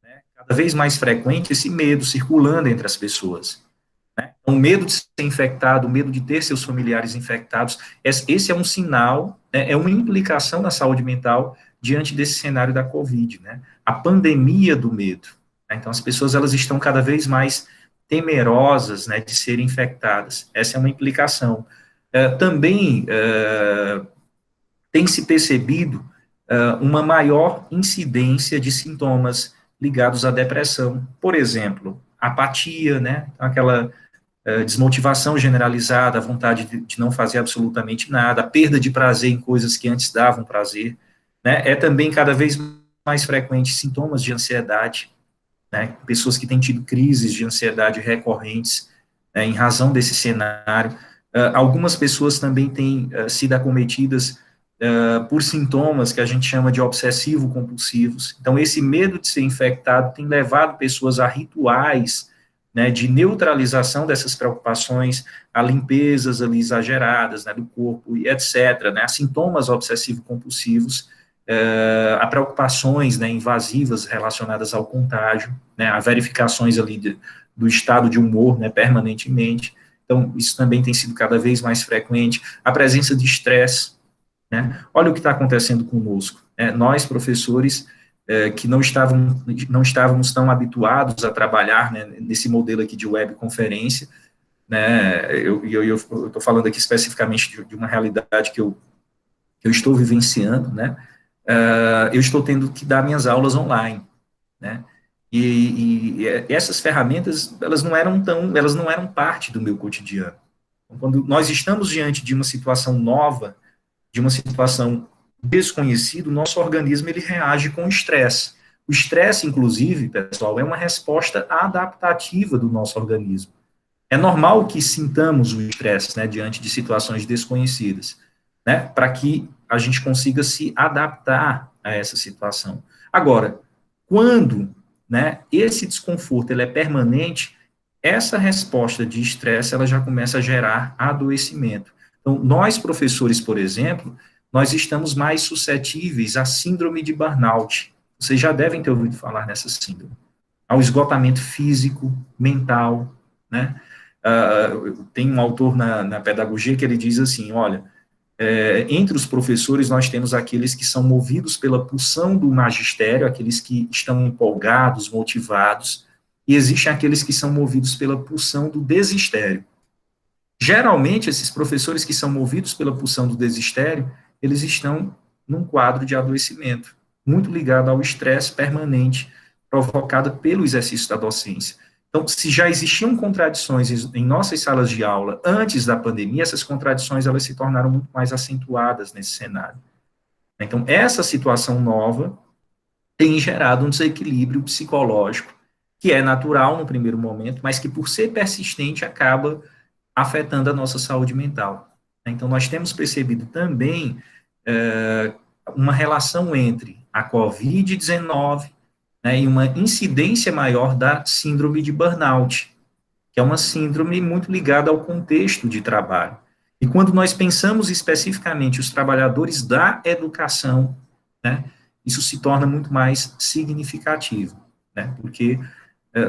né, cada vez mais frequente esse medo circulando entre as pessoas, né, o medo de ser infectado, o medo de ter seus familiares infectados, esse é um sinal, né, é uma implicação na saúde mental diante desse cenário da Covid, né, a pandemia do medo, né, então as pessoas elas estão cada vez mais temerosas, né, de serem infectadas, essa é uma implicação. Também tem se percebido uma maior incidência de sintomas ligados à depressão, por exemplo, apatia, né, aquela desmotivação generalizada, a vontade de não fazer absolutamente nada, a perda de prazer em coisas que antes davam prazer, né, é também cada vez mais frequente sintomas de ansiedade, né, pessoas que têm tido crises de ansiedade recorrentes, em razão desse cenário. Algumas pessoas também têm sido acometidas por sintomas que a gente chama de obsessivo-compulsivos. Então, esse medo de ser infectado tem levado pessoas a rituais, né, de neutralização dessas preocupações, a limpezas ali exageradas, né, do corpo, e etc., né, a sintomas obsessivo-compulsivos, a preocupações, né, invasivas relacionadas ao contágio, né, a verificações ali do estado de humor, né, permanentemente. Então, isso também tem sido cada vez mais frequente. A presença de estresse, né? Olha o que está acontecendo conosco. Nós, professores, que não estávamos tão habituados a trabalhar, né, nesse modelo aqui de webconferência, né, eu estou falando aqui especificamente de uma realidade que eu estou vivenciando, né, eu estou tendo que dar minhas aulas online, né, e essas ferramentas, elas não eram parte do meu cotidiano. Então, quando nós estamos diante de uma situação nova, de uma situação desconhecida, o nosso organismo ele reage com estresse. O estresse, inclusive, pessoal, é uma resposta adaptativa do nosso organismo. É normal que sintamos o estresse, né, diante de situações desconhecidas, né, para que a gente consiga se adaptar a essa situação. Agora, quando, né, esse desconforto ele é permanente, essa resposta de estresse ela já começa a gerar adoecimento. Então, nós professores, por exemplo, nós estamos mais suscetíveis à síndrome de burnout. Vocês já devem ter ouvido falar nessa síndrome. Ao esgotamento físico, mental, né? Tem um autor na pedagogia que ele diz assim, olha, entre os professores nós temos aqueles que são movidos pela pulsão do magistério, aqueles que estão empolgados, motivados, e existem aqueles que são movidos pela pulsão do desistério. Geralmente, esses professores que são movidos pela pulsão do desistério, eles estão num quadro de adoecimento, muito ligado ao estresse permanente provocado pelo exercício da docência. Então, se já existiam contradições em nossas salas de aula antes da pandemia, essas contradições elas se tornaram muito mais acentuadas nesse cenário. Então, essa situação nova tem gerado um desequilíbrio psicológico, que é natural no primeiro momento, mas que, por ser persistente, acaba afetando a nossa saúde mental. Então, nós temos percebido também uma relação entre a Covid-19, né, e uma incidência maior da síndrome de burnout, que é uma síndrome muito ligada ao contexto de trabalho. E quando nós pensamos especificamente os trabalhadores da educação, né, isso se torna muito mais significativo, né, porque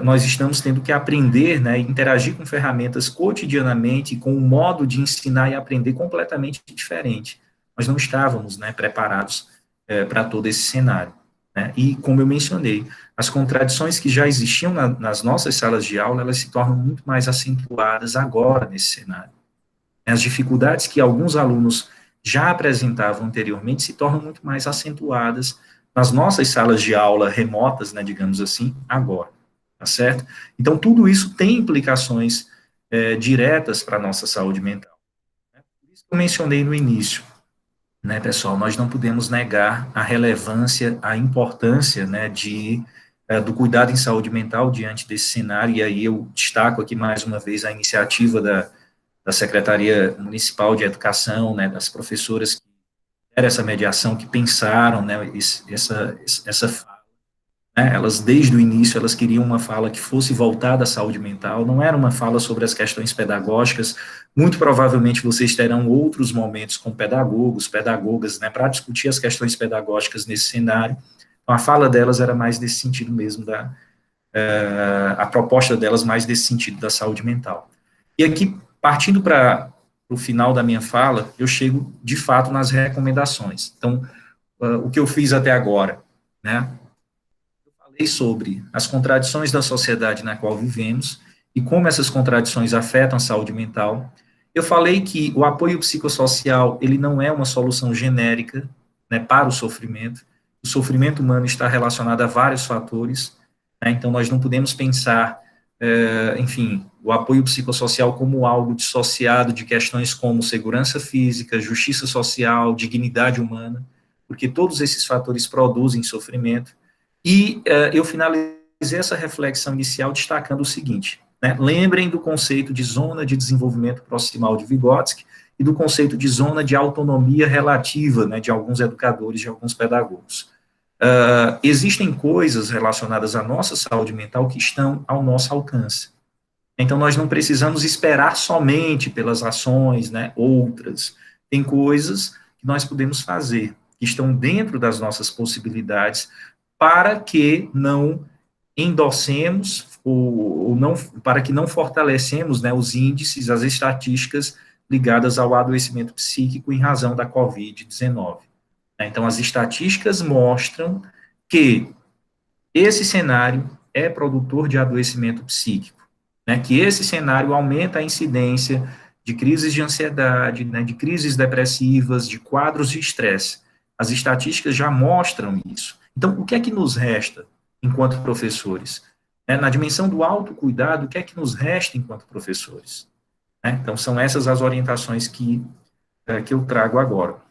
nós estamos tendo que aprender, né, interagir com ferramentas cotidianamente, com um modo de ensinar e aprender completamente diferente. Nós não estávamos, né, preparados para todo esse cenário. Né? E, como eu mencionei, as contradições que já existiam nas nossas salas de aula, elas se tornam muito mais acentuadas agora nesse cenário. As dificuldades que alguns alunos já apresentavam anteriormente se tornam muito mais acentuadas nas nossas salas de aula remotas, né, digamos assim, agora, tá certo? Então, tudo isso tem implicações diretas para a nossa saúde mental. Por isso que eu mencionei no início, né, pessoal, nós não podemos negar a relevância, a importância, né, do cuidado em saúde mental diante desse cenário, e aí eu destaco aqui mais uma vez a iniciativa da Secretaria Municipal de Educação, né, das professoras que fizeram essa mediação, que pensaram, né, essa fala, né, elas desde o início, elas queriam uma fala que fosse voltada à saúde mental, não era uma fala sobre as questões pedagógicas, muito provavelmente vocês terão outros momentos com pedagogos, pedagogas, né, para discutir as questões pedagógicas nesse cenário, então a fala delas era mais nesse sentido mesmo, a proposta delas mais nesse sentido da saúde mental. E aqui, partindo para o final da minha fala, eu chego, de fato, nas recomendações. Então, o que eu fiz até agora, né? Eu falei sobre as contradições da sociedade na qual vivemos e como essas contradições afetam a saúde mental. Eu falei que o apoio psicossocial, ele não é uma solução genérica, né, para o sofrimento. O sofrimento humano está relacionado a vários fatores, né, então nós não podemos pensar enfim, o apoio psicossocial como algo dissociado de questões como segurança física, justiça social, dignidade humana, porque todos esses fatores produzem sofrimento. E eu finalizei essa reflexão inicial destacando o seguinte, né, lembrem do conceito de zona de desenvolvimento proximal de Vygotsky e do conceito de zona de autonomia relativa, né, de alguns educadores, de alguns pedagogos. Existem coisas relacionadas à nossa saúde mental que estão ao nosso alcance. Então, nós não precisamos esperar somente pelas ações, né, outras. Tem coisas que nós podemos fazer, que estão dentro das nossas possibilidades, para que não endossemos, ou não, para que não fortalecemos, né, os índices, as estatísticas ligadas ao adoecimento psíquico em razão da Covid-19. Então, as estatísticas mostram que esse cenário é produtor de adoecimento psíquico, né, que esse cenário aumenta a incidência de crises de ansiedade, né, de crises depressivas, de quadros de estresse. As estatísticas já mostram isso. Então, o que é que nos resta enquanto professores? Na dimensão do autocuidado, o que é que nos resta enquanto professores? Então, são essas as orientações que eu trago agora.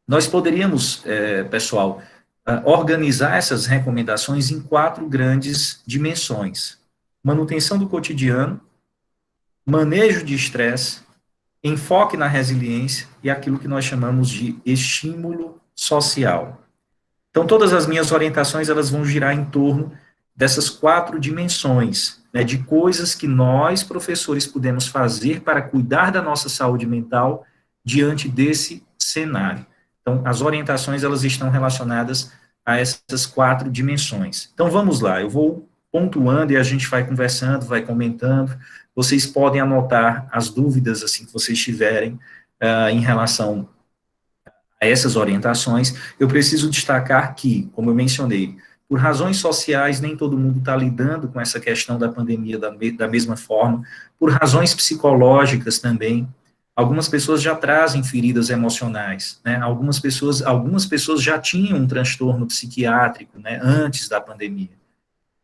Nós poderíamos, pessoal, organizar essas recomendações em 4 grandes dimensões: manutenção do cotidiano, manejo de estresse, enfoque na resiliência e aquilo que nós chamamos de estímulo social. Então, todas as minhas orientações elas vão girar em torno dessas 4 dimensões, né, de coisas que nós, professores, podemos fazer para cuidar da nossa saúde mental diante desse cenário. Então, as orientações elas estão relacionadas a essas 4 dimensões. Então, vamos lá, eu vou pontuando e a gente vai conversando, vai comentando. Vocês podem anotar as dúvidas assim que vocês tiverem em relação a essas orientações. Eu preciso destacar que, como eu mencionei, Por razões sociais, nem todo mundo está lidando com essa questão da pandemia da mesma forma. Por razões psicológicas também. Algumas pessoas já trazem feridas emocionais, né? Algumas pessoas já tinham um transtorno psiquiátrico, né, antes da pandemia,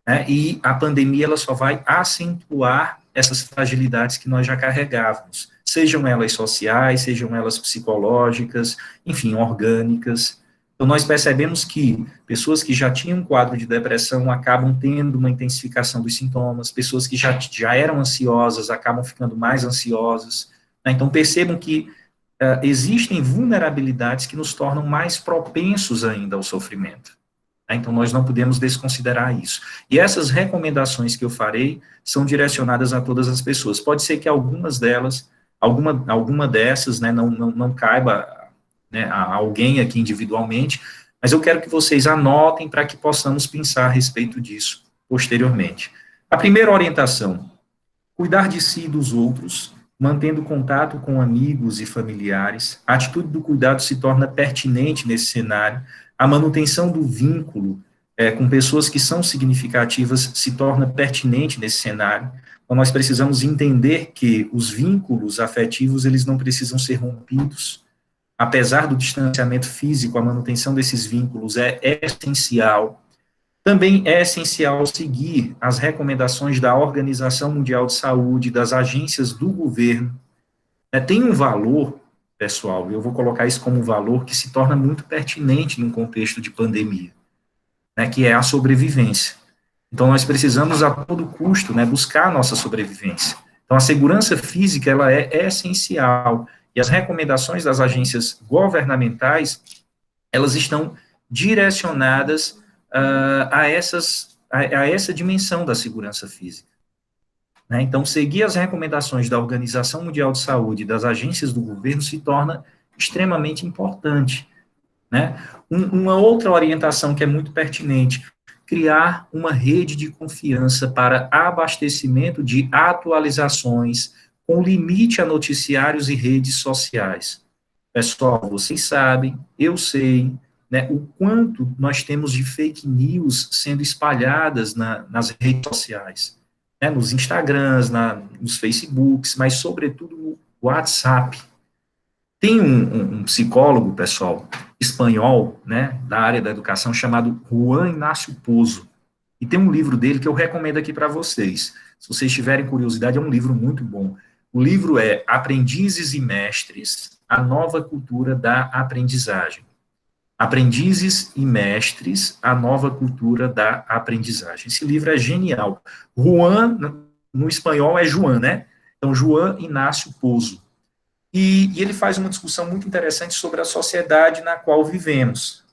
né? E a pandemia ela só vai acentuar essas fragilidades que nós já carregávamos, sejam elas sociais, sejam elas psicológicas, enfim, orgânicas. Então, nós percebemos que pessoas que já tinham um quadro de depressão acabam tendo uma intensificação dos sintomas, pessoas que já eram ansiosas acabam ficando mais ansiosas, né? Então, percebam que existem vulnerabilidades que nos tornam mais propensos ainda ao sofrimento. Né? Então, nós não podemos desconsiderar isso. E essas recomendações que eu farei são direcionadas a todas as pessoas. Pode ser que algumas delas, alguma dessas, né, não caiba, né, a alguém aqui individualmente, mas eu quero que vocês anotem para que possamos pensar a respeito disso posteriormente. A primeira orientação: cuidar de si e dos outros, mantendo contato com amigos e familiares. A atitude do cuidado se torna pertinente nesse cenário. A manutenção do vínculo com pessoas que são significativas se torna pertinente nesse cenário. Então, nós precisamos entender que os vínculos afetivos, eles não precisam ser rompidos. Apesar do distanciamento físico, a manutenção desses vínculos é essencial. Também é essencial seguir as recomendações da Organização Mundial de Saúde, das agências do governo. Tem um valor, pessoal, eu vou colocar isso como um valor que se torna muito pertinente num contexto de pandemia, né, que é a sobrevivência. Então, nós precisamos, a todo custo, né, buscar a nossa sobrevivência. Então, a segurança física, ela é essencial, e as recomendações das agências governamentais, elas estão direcionadas a essa dimensão da segurança física. Né? Então, seguir as recomendações da Organização Mundial de Saúde e das agências do governo se torna extremamente importante. Né? Uma outra orientação que é muito pertinente: criar uma rede de confiança para abastecimento de atualizações com limite a noticiários e redes sociais. Pessoal, vocês sabem, eu sei, né, o quanto nós temos de fake news sendo espalhadas nas redes sociais, né, nos Instagrams, nos Facebooks, mas sobretudo no WhatsApp. Tem um psicólogo, pessoal, espanhol, né, da área da educação, chamado Juan Inácio Pozo, e tem um livro dele que eu recomendo aqui para vocês. Se vocês tiverem curiosidade, é um livro muito bom. O livro é Aprendizes e Mestres, a Nova Cultura da Aprendizagem. Aprendizes e Mestres, a Nova Cultura da Aprendizagem. Esse livro é genial. Juan, no espanhol, é João, né? Então, Juan Inácio Pozo. E ele faz uma discussão muito interessante sobre a sociedade na qual vivemos.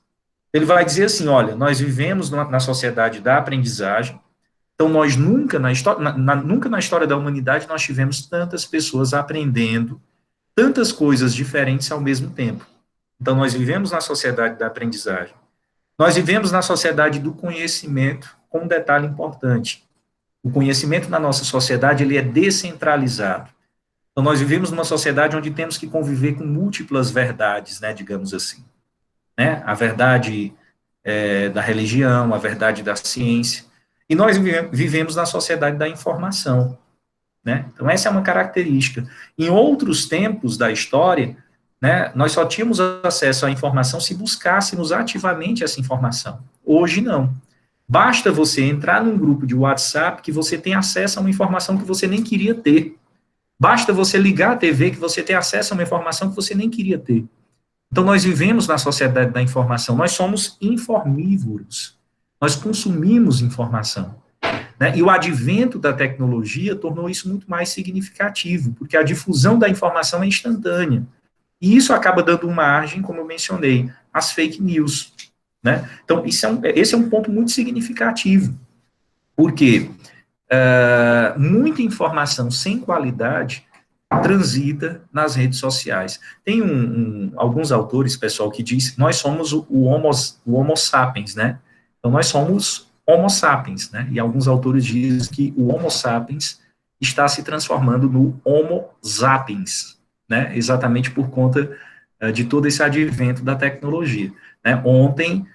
Ele vai dizer assim: olha, nós vivemos na sociedade da aprendizagem, então nós nunca na história da humanidade nós tivemos tantas pessoas aprendendo tantas coisas diferentes ao mesmo tempo. Então, nós vivemos na sociedade da aprendizagem. Nós vivemos na sociedade do conhecimento, com um detalhe importante: o conhecimento na nossa sociedade, ele é descentralizado. Então, nós vivemos numa sociedade onde temos que conviver com múltiplas verdades, né, digamos assim. Né? A verdade da religião, a verdade da ciência. E nós vivemos na sociedade da informação. Né? Então, essa é uma característica. Em outros tempos da história, né, nós só tínhamos acesso à informação se buscássemos ativamente essa informação. Hoje, não. Basta você entrar num grupo de WhatsApp que você tem acesso a uma informação que você nem queria ter. Basta você ligar a TV que você tem acesso a uma informação que você nem queria ter. Então, nós vivemos na sociedade da informação. Nós somos informívoros. Nós consumimos informação. Né? E o advento da tecnologia tornou isso muito mais significativo, porque a difusão da informação é instantânea. E isso acaba dando margem, como eu mencionei, às fake news. Né? Então, esse é um ponto muito significativo, porque muita informação sem qualidade transita nas redes sociais. Tem alguns autores, pessoal, que dizem que nós somos o homo sapiens, né? Então, nós somos Homo sapiens, né? E alguns autores dizem que o Homo sapiens está se transformando no Homo sapiens, né? Exatamente por conta de todo esse advento da tecnologia. Né? Ontem,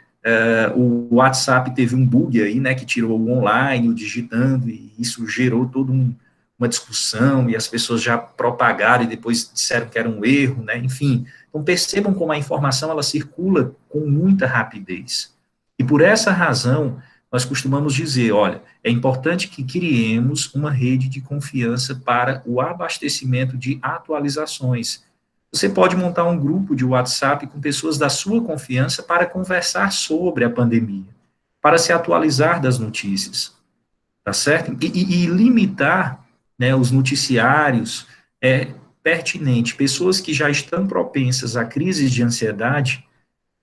O WhatsApp teve um bug aí, né, que tirou o online, o digitando, e isso gerou toda uma discussão, e as pessoas já propagaram e depois disseram que era um erro, né, enfim. Então, percebam como a informação, ela circula com muita rapidez. E por essa razão, nós costumamos dizer, olha, é importante que criemos uma rede de confiança para o abastecimento de atualizações. Você pode montar um grupo de WhatsApp com pessoas da sua confiança para conversar sobre a pandemia, para se atualizar das notícias, tá certo? E limitar, né, os noticiários é pertinente. Pessoas que já estão propensas a crises de ansiedade,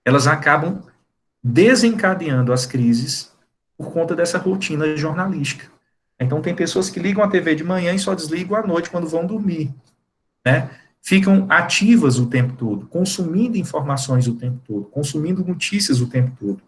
elas acabam desencadeando as crises por conta dessa rotina jornalística. Então, tem pessoas que ligam a TV de manhã e só desligam à noite quando vão dormir, né? Ficam ativas o tempo todo, consumindo informações o tempo todo, consumindo notícias o tempo todo,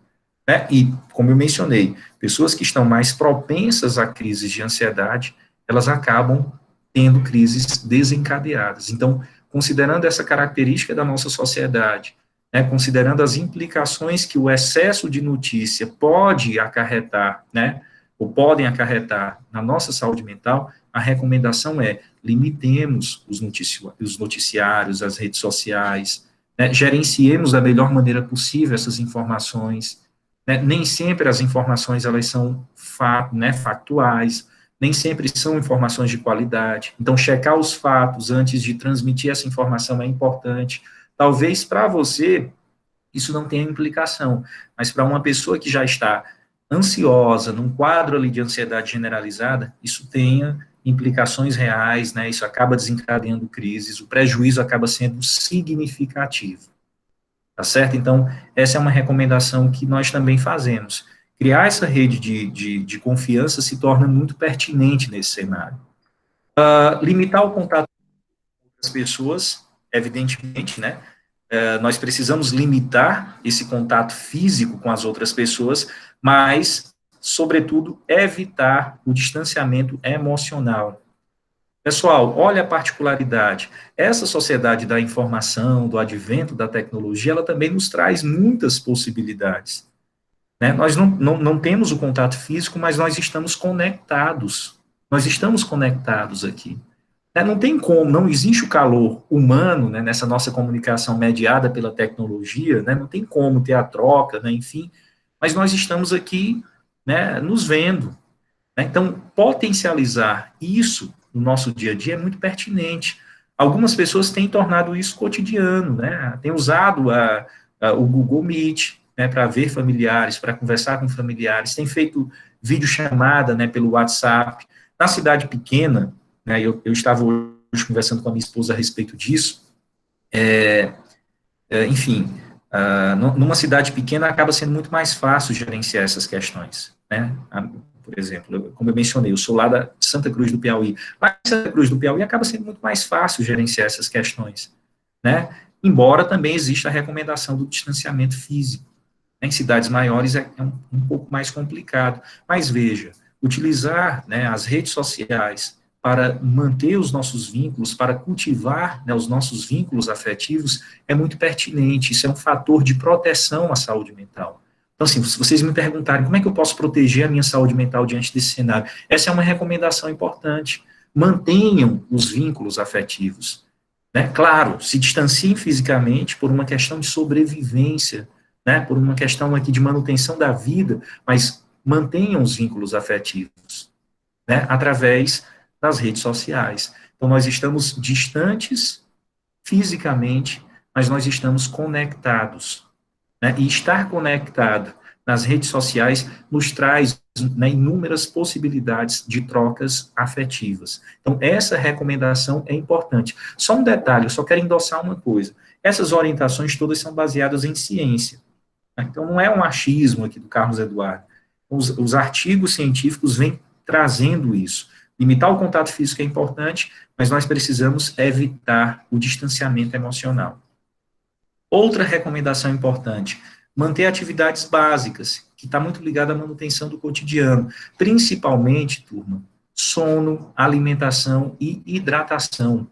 né? E, como eu mencionei, pessoas que estão mais propensas a crises de ansiedade, elas acabam tendo crises desencadeadas. Então, considerando essa característica da nossa sociedade, né, considerando as implicações que o excesso de notícia pode acarretar, né, ou podem acarretar na nossa saúde mental, a recomendação é limitemos os noticiários, as redes sociais, né, gerenciemos da melhor maneira possível essas informações, né, nem sempre as informações elas são factuais, nem sempre são informações de qualidade. Então, checar os fatos antes de transmitir essa informação é importante. Talvez para você isso não tenha implicação, mas para uma pessoa que já está ansiosa, num quadro ali de ansiedade generalizada, isso tenha implicações reais, né? Isso acaba desencadeando crises, o prejuízo acaba sendo significativo. Tá certo? Então, essa é uma recomendação que nós também fazemos. Criar essa rede de confiança se torna muito pertinente nesse cenário. Limitar o contato com as pessoas, evidentemente, né? Nós precisamos limitar esse contato físico com as outras pessoas, mas, sobretudo, evitar o distanciamento emocional. Pessoal, olha a particularidade. Essa sociedade da informação, do advento da tecnologia, ela também nos traz muitas possibilidades. Né? Nós não temos o contato físico, mas nós estamos conectados. Nós estamos conectados aqui. Né? Não tem como, não existe o calor humano, né, nessa nossa comunicação mediada pela tecnologia, né, não tem como ter a troca, né, enfim, mas nós estamos aqui, né, nos vendo. Né? Então, potencializar isso no nosso dia a dia é muito pertinente. Algumas pessoas têm tornado isso cotidiano, né? Têm usado o Google Meet, né, para ver familiares, para conversar com familiares, têm feito videochamada, né, pelo WhatsApp. Na cidade pequena, né, eu estava hoje conversando com a minha esposa a respeito disso, enfim, numa cidade pequena acaba sendo muito mais fácil gerenciar essas questões, né? Por exemplo, como eu mencionei, eu sou lá de Santa Cruz do Piauí. Lá em Santa Cruz do Piauí acaba sendo muito mais fácil gerenciar essas questões, né? Embora também exista a recomendação do distanciamento físico. Em cidades maiores é um pouco mais complicado. Mas veja, utilizar, né, as redes sociais para manter os nossos vínculos, para cultivar, né, os nossos vínculos afetivos, é muito pertinente. Isso é um fator de proteção à saúde mental. Então, assim, se vocês me perguntarem como é que eu posso proteger a minha saúde mental diante desse cenário, essa é uma recomendação importante. Mantenham os vínculos afetivos. Né? Claro, se distanciem fisicamente por uma questão de sobrevivência, né? Por uma questão aqui de manutenção da vida, mas mantenham os vínculos afetivos, né? Através das redes sociais. Então, nós estamos distantes fisicamente, mas nós estamos conectados, né? E estar conectado nas redes sociais nos traz, né, inúmeras possibilidades de trocas afetivas. Então, essa recomendação é importante. Só um detalhe, eu só quero endossar uma coisa. Essas orientações todas são baseadas em ciência. Né? Então, não é um achismo aqui do Carlos Eduardo. Os artigos científicos vêm trazendo isso. Limitar o contato físico é importante, mas nós precisamos evitar o distanciamento emocional. Outra recomendação importante, manter atividades básicas, que está muito ligada à manutenção do cotidiano, principalmente, turma, sono, alimentação e hidratação.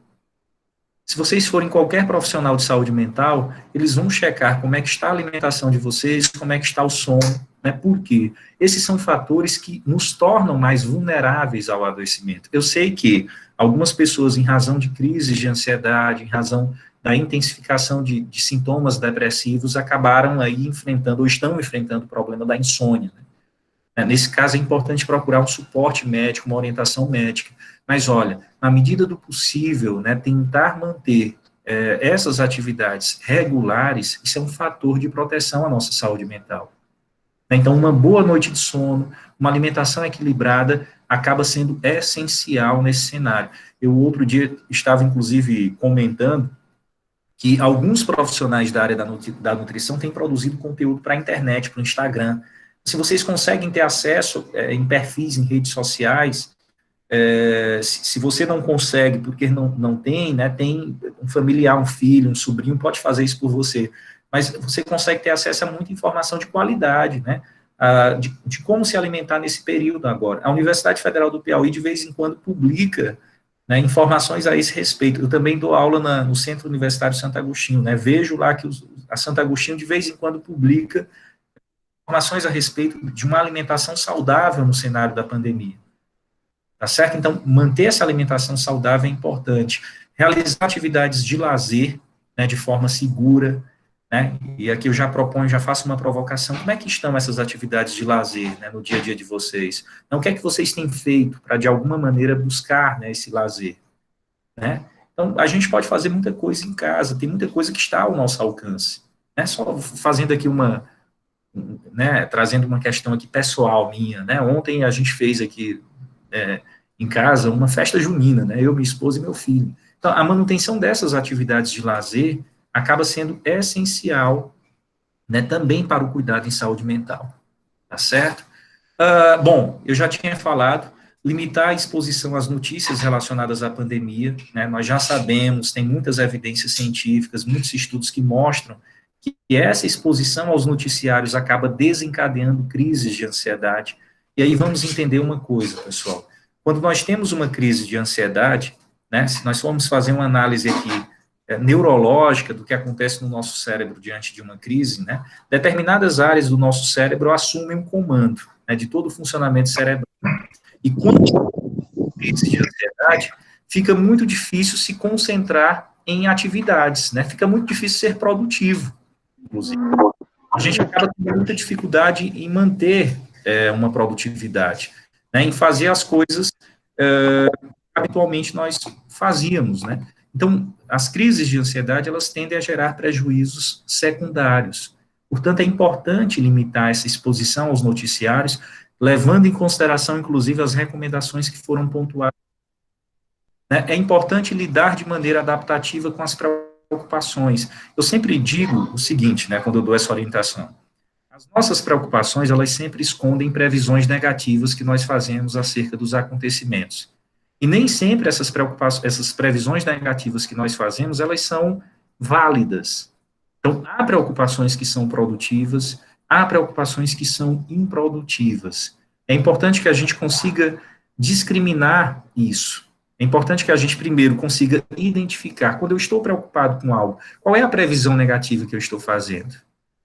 Se vocês forem qualquer profissional de saúde mental, eles vão checar como é que está a alimentação de vocês, como é que está o sono, né? Por quê? Esses são fatores que nos tornam mais vulneráveis ao adoecimento. Eu sei que algumas pessoas, em razão de crises de ansiedade, em razão da intensificação de sintomas depressivos, acabaram aí enfrentando, ou estão enfrentando o problema da insônia, né? Nesse caso, é importante procurar um suporte médico, uma orientação médica. Mas, olha, na medida do possível, né, tentar manter essas atividades regulares, isso é um fator de proteção à nossa saúde mental. Então, uma boa noite de sono, uma alimentação equilibrada, acaba sendo essencial nesse cenário. Eu, outro dia, estava, inclusive, comentando que alguns profissionais da área da nutrição têm produzido conteúdo para a internet, para o Instagram. Se vocês conseguem ter acesso em perfis, em redes sociais, se você não consegue, porque não tem, né, tem um familiar, um filho, um sobrinho, pode fazer isso por você, mas você consegue ter acesso a muita informação de qualidade, né, de como se alimentar nesse período agora. A Universidade Federal do Piauí, de vez em quando, publica, né, informações a esse respeito. Eu também dou aula no Centro Universitário Santo Agostinho, né, vejo lá que a Santo Agostinho, de vez em quando, publica informações a respeito de uma alimentação saudável no cenário da pandemia. Tá certo? Então, manter essa alimentação saudável é importante. Realizar atividades de lazer, né, de forma segura, né, e aqui eu já proponho, já faço uma provocação, como é que estão essas atividades de lazer, né, no dia a dia de vocês? Então, o que é que vocês têm feito para, de alguma maneira, buscar, né, esse lazer, né? Então, a gente pode fazer muita coisa em casa, tem muita coisa que está ao nosso alcance, né? Só fazendo aqui né, trazendo uma questão aqui pessoal minha, né? Ontem a gente fez aqui em casa uma festa junina, né? Eu, minha esposa e meu filho. Então, a manutenção dessas atividades de lazer acaba sendo essencial, né, também para o cuidado em saúde mental, tá certo? Bom, eu já tinha falado, limitar a exposição às notícias relacionadas à pandemia, né? Nós já sabemos, tem muitas evidências científicas, muitos estudos que mostram que essa exposição aos noticiários acaba desencadeando crises de ansiedade. E aí vamos entender uma coisa, pessoal. Quando nós temos uma crise de ansiedade, né, se nós formos fazer uma análise aqui neurológica do que acontece no nosso cérebro diante de uma crise, né, determinadas áreas do nosso cérebro assumem um comando, né, de todo o funcionamento cerebral. E quando crise de ansiedade, fica muito difícil se concentrar em atividades, né, fica muito difícil ser produtivo, inclusive. A gente acaba tendo muita dificuldade em manter uma produtividade, né, em fazer as coisas que habitualmente nós fazíamos, né. Então, as crises de ansiedade, elas tendem a gerar prejuízos secundários. Portanto, é importante limitar essa exposição aos noticiários, levando em consideração, inclusive, as recomendações que foram pontuadas. Né? É importante lidar de maneira adaptativa com as preocupações. Eu sempre digo o seguinte, né, quando eu dou essa orientação. As nossas preocupações, elas sempre escondem previsões negativas que nós fazemos acerca dos acontecimentos. E nem sempre essas preocupações, essas previsões negativas que nós fazemos, elas são válidas. Então, há preocupações que são produtivas, há preocupações que são improdutivas. É importante que a gente consiga discriminar isso. É importante que a gente, primeiro, consiga identificar, quando eu estou preocupado com algo, qual é a previsão negativa que eu estou fazendo?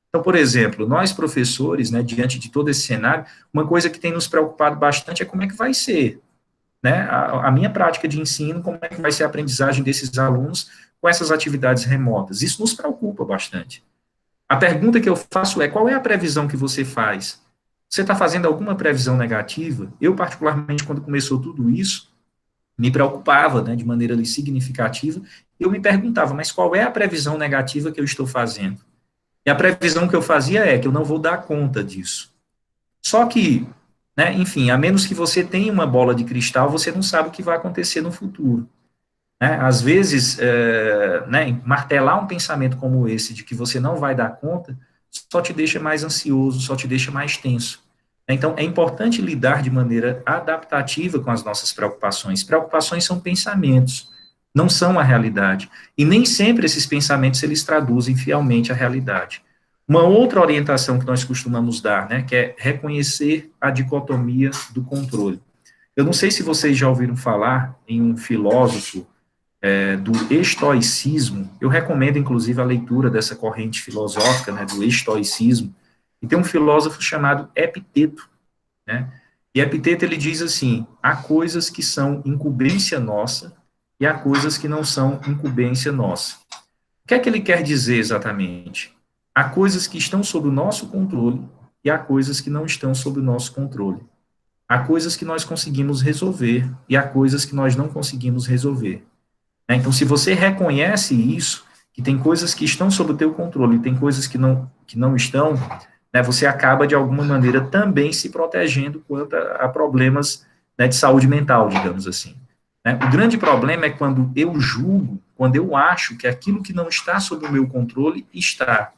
Então, por exemplo, nós professores, né, diante de todo esse cenário, uma coisa que tem nos preocupado bastante é como é que vai ser, né, a minha prática de ensino, como é que vai ser a aprendizagem desses alunos com essas atividades remotas. Isso nos preocupa bastante. A pergunta que eu faço é, qual é a previsão que você faz? Você está fazendo alguma previsão negativa? Eu, particularmente, quando começou tudo isso, me preocupava, né, de maneira ali, significativa, eu me perguntava, mas qual é a previsão negativa que eu estou fazendo? E a previsão que eu fazia é que eu não vou dar conta disso. Só que, né, enfim, a menos que você tenha uma bola de cristal, você não sabe o que vai acontecer no futuro. Né? Às vezes, né, martelar um pensamento como esse, de que você não vai dar conta, só te deixa mais ansioso, só te deixa mais tenso. Então, é importante lidar de maneira adaptativa com as nossas preocupações. Preocupações são pensamentos, não são a realidade. E nem sempre esses pensamentos, eles traduzem fielmente a realidade. Uma outra orientação que nós costumamos dar, né, que é reconhecer a dicotomia do controle. Eu não sei se vocês já ouviram falar em um filósofo do estoicismo, eu recomendo, inclusive, a leitura dessa corrente filosófica, né, do estoicismo, e tem um filósofo chamado Epiteto, né, e Epiteto, ele diz assim, há coisas que são incumbência nossa e há coisas que não são incumbência nossa. O que é que ele quer dizer exatamente? Há coisas que estão sob o nosso controle e há coisas que não estão sob o nosso controle. Há coisas que nós conseguimos resolver e há coisas que nós não conseguimos resolver. Então, se você reconhece isso, que tem coisas que estão sob o teu controle e tem coisas que não estão, né, você acaba, de alguma maneira, também se protegendo quanto a problemas, né, de saúde mental, digamos assim. Né? O grande problema é quando eu julgo, quando eu acho que aquilo que não está sob o meu controle está.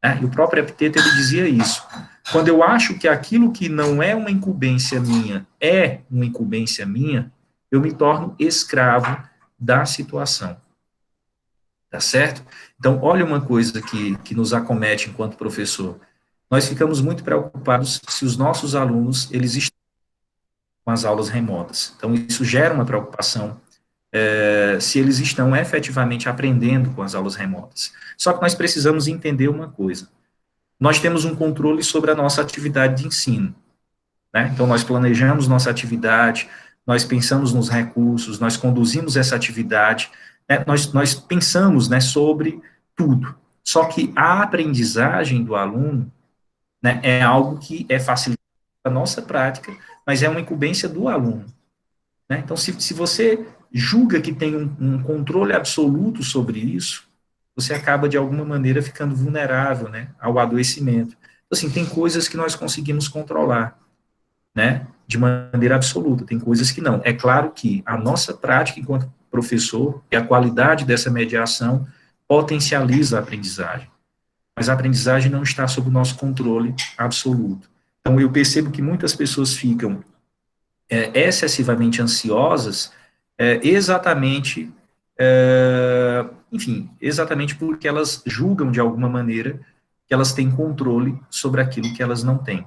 Né? E o próprio Epiteto, ele dizia isso. Quando eu acho que aquilo que não é uma incumbência minha é uma incumbência minha, eu me torno escravo da situação. Tá certo? Então, olha uma coisa que nos acomete enquanto professor. Nós ficamos muito preocupados se os nossos alunos, eles estão com as aulas remotas. Então, isso gera uma preocupação se eles estão efetivamente aprendendo com as aulas remotas. Só que nós precisamos entender uma coisa. Nós temos um controle sobre a nossa atividade de ensino. Né? Então, nós planejamos nossa atividade, nós pensamos nos recursos, nós conduzimos essa atividade, né? Nós pensamos, né, sobre tudo. Só que a aprendizagem do aluno, né, é algo que é facilitado a nossa prática, mas é uma incumbência do aluno. Né? Então, se você julga que tem um controle absoluto sobre isso, você acaba, de alguma maneira, ficando vulnerável, né, ao adoecimento. Então, assim, tem coisas que nós conseguimos controlar, né, de maneira absoluta, tem coisas que não. É claro que a nossa prática enquanto professor e a qualidade dessa mediação potencializa a aprendizagem, mas a aprendizagem não está sob o nosso controle absoluto. Então, eu percebo que muitas pessoas ficam excessivamente ansiosas, exatamente, enfim, exatamente porque elas julgam, de alguma maneira, que elas têm controle sobre aquilo que elas não têm.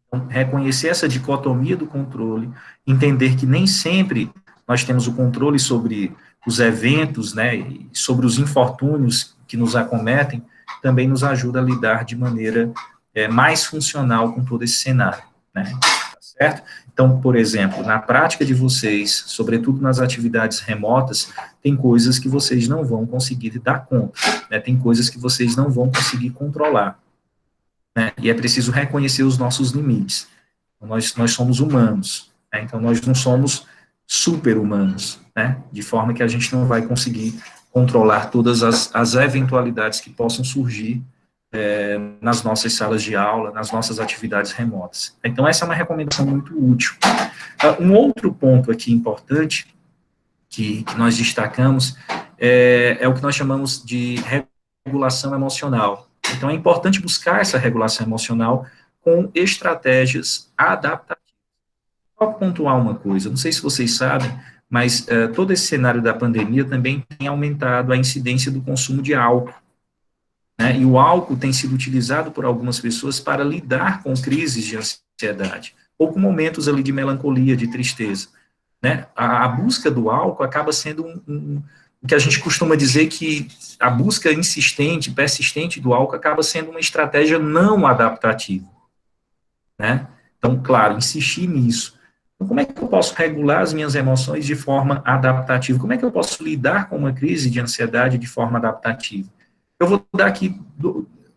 Então, reconhecer essa dicotomia do controle, entender que nem sempre nós temos o controle sobre os eventos, né, e sobre os infortúnios que nos acometem, também nos ajuda a lidar de maneira mais funcional com todo esse cenário, né, tá certo? Então, por exemplo, na prática de vocês, sobretudo nas atividades remotas, tem coisas que vocês não vão conseguir dar conta, né, tem coisas que vocês não vão conseguir controlar, né, e é preciso reconhecer os nossos limites. Nós somos humanos, né, então nós não somos super-humanos, né, de forma que a gente não vai conseguir controlar todas as eventualidades que possam surgir nas nossas salas de aula, nas nossas atividades remotas. Então, essa é uma recomendação muito útil. Um outro ponto aqui importante que nós destacamos é o que nós chamamos de regulação emocional. Então, é importante buscar essa regulação emocional com estratégias adaptativas. Só pontuar uma coisa, não sei se vocês sabem, mas todo esse cenário da pandemia também tem aumentado a incidência do consumo de álcool, né? E o álcool tem sido utilizado por algumas pessoas para lidar com crises de ansiedade, ou com momentos ali de melancolia, de tristeza, né? A busca do álcool acaba sendo o que a gente costuma dizer que a busca insistente, persistente do álcool acaba sendo uma estratégia não adaptativa, né? Então, claro, insistir nisso. Então, como é que eu posso regular as minhas emoções de forma adaptativa? Como é que eu posso lidar com uma crise de ansiedade de forma adaptativa? Eu vou dar aqui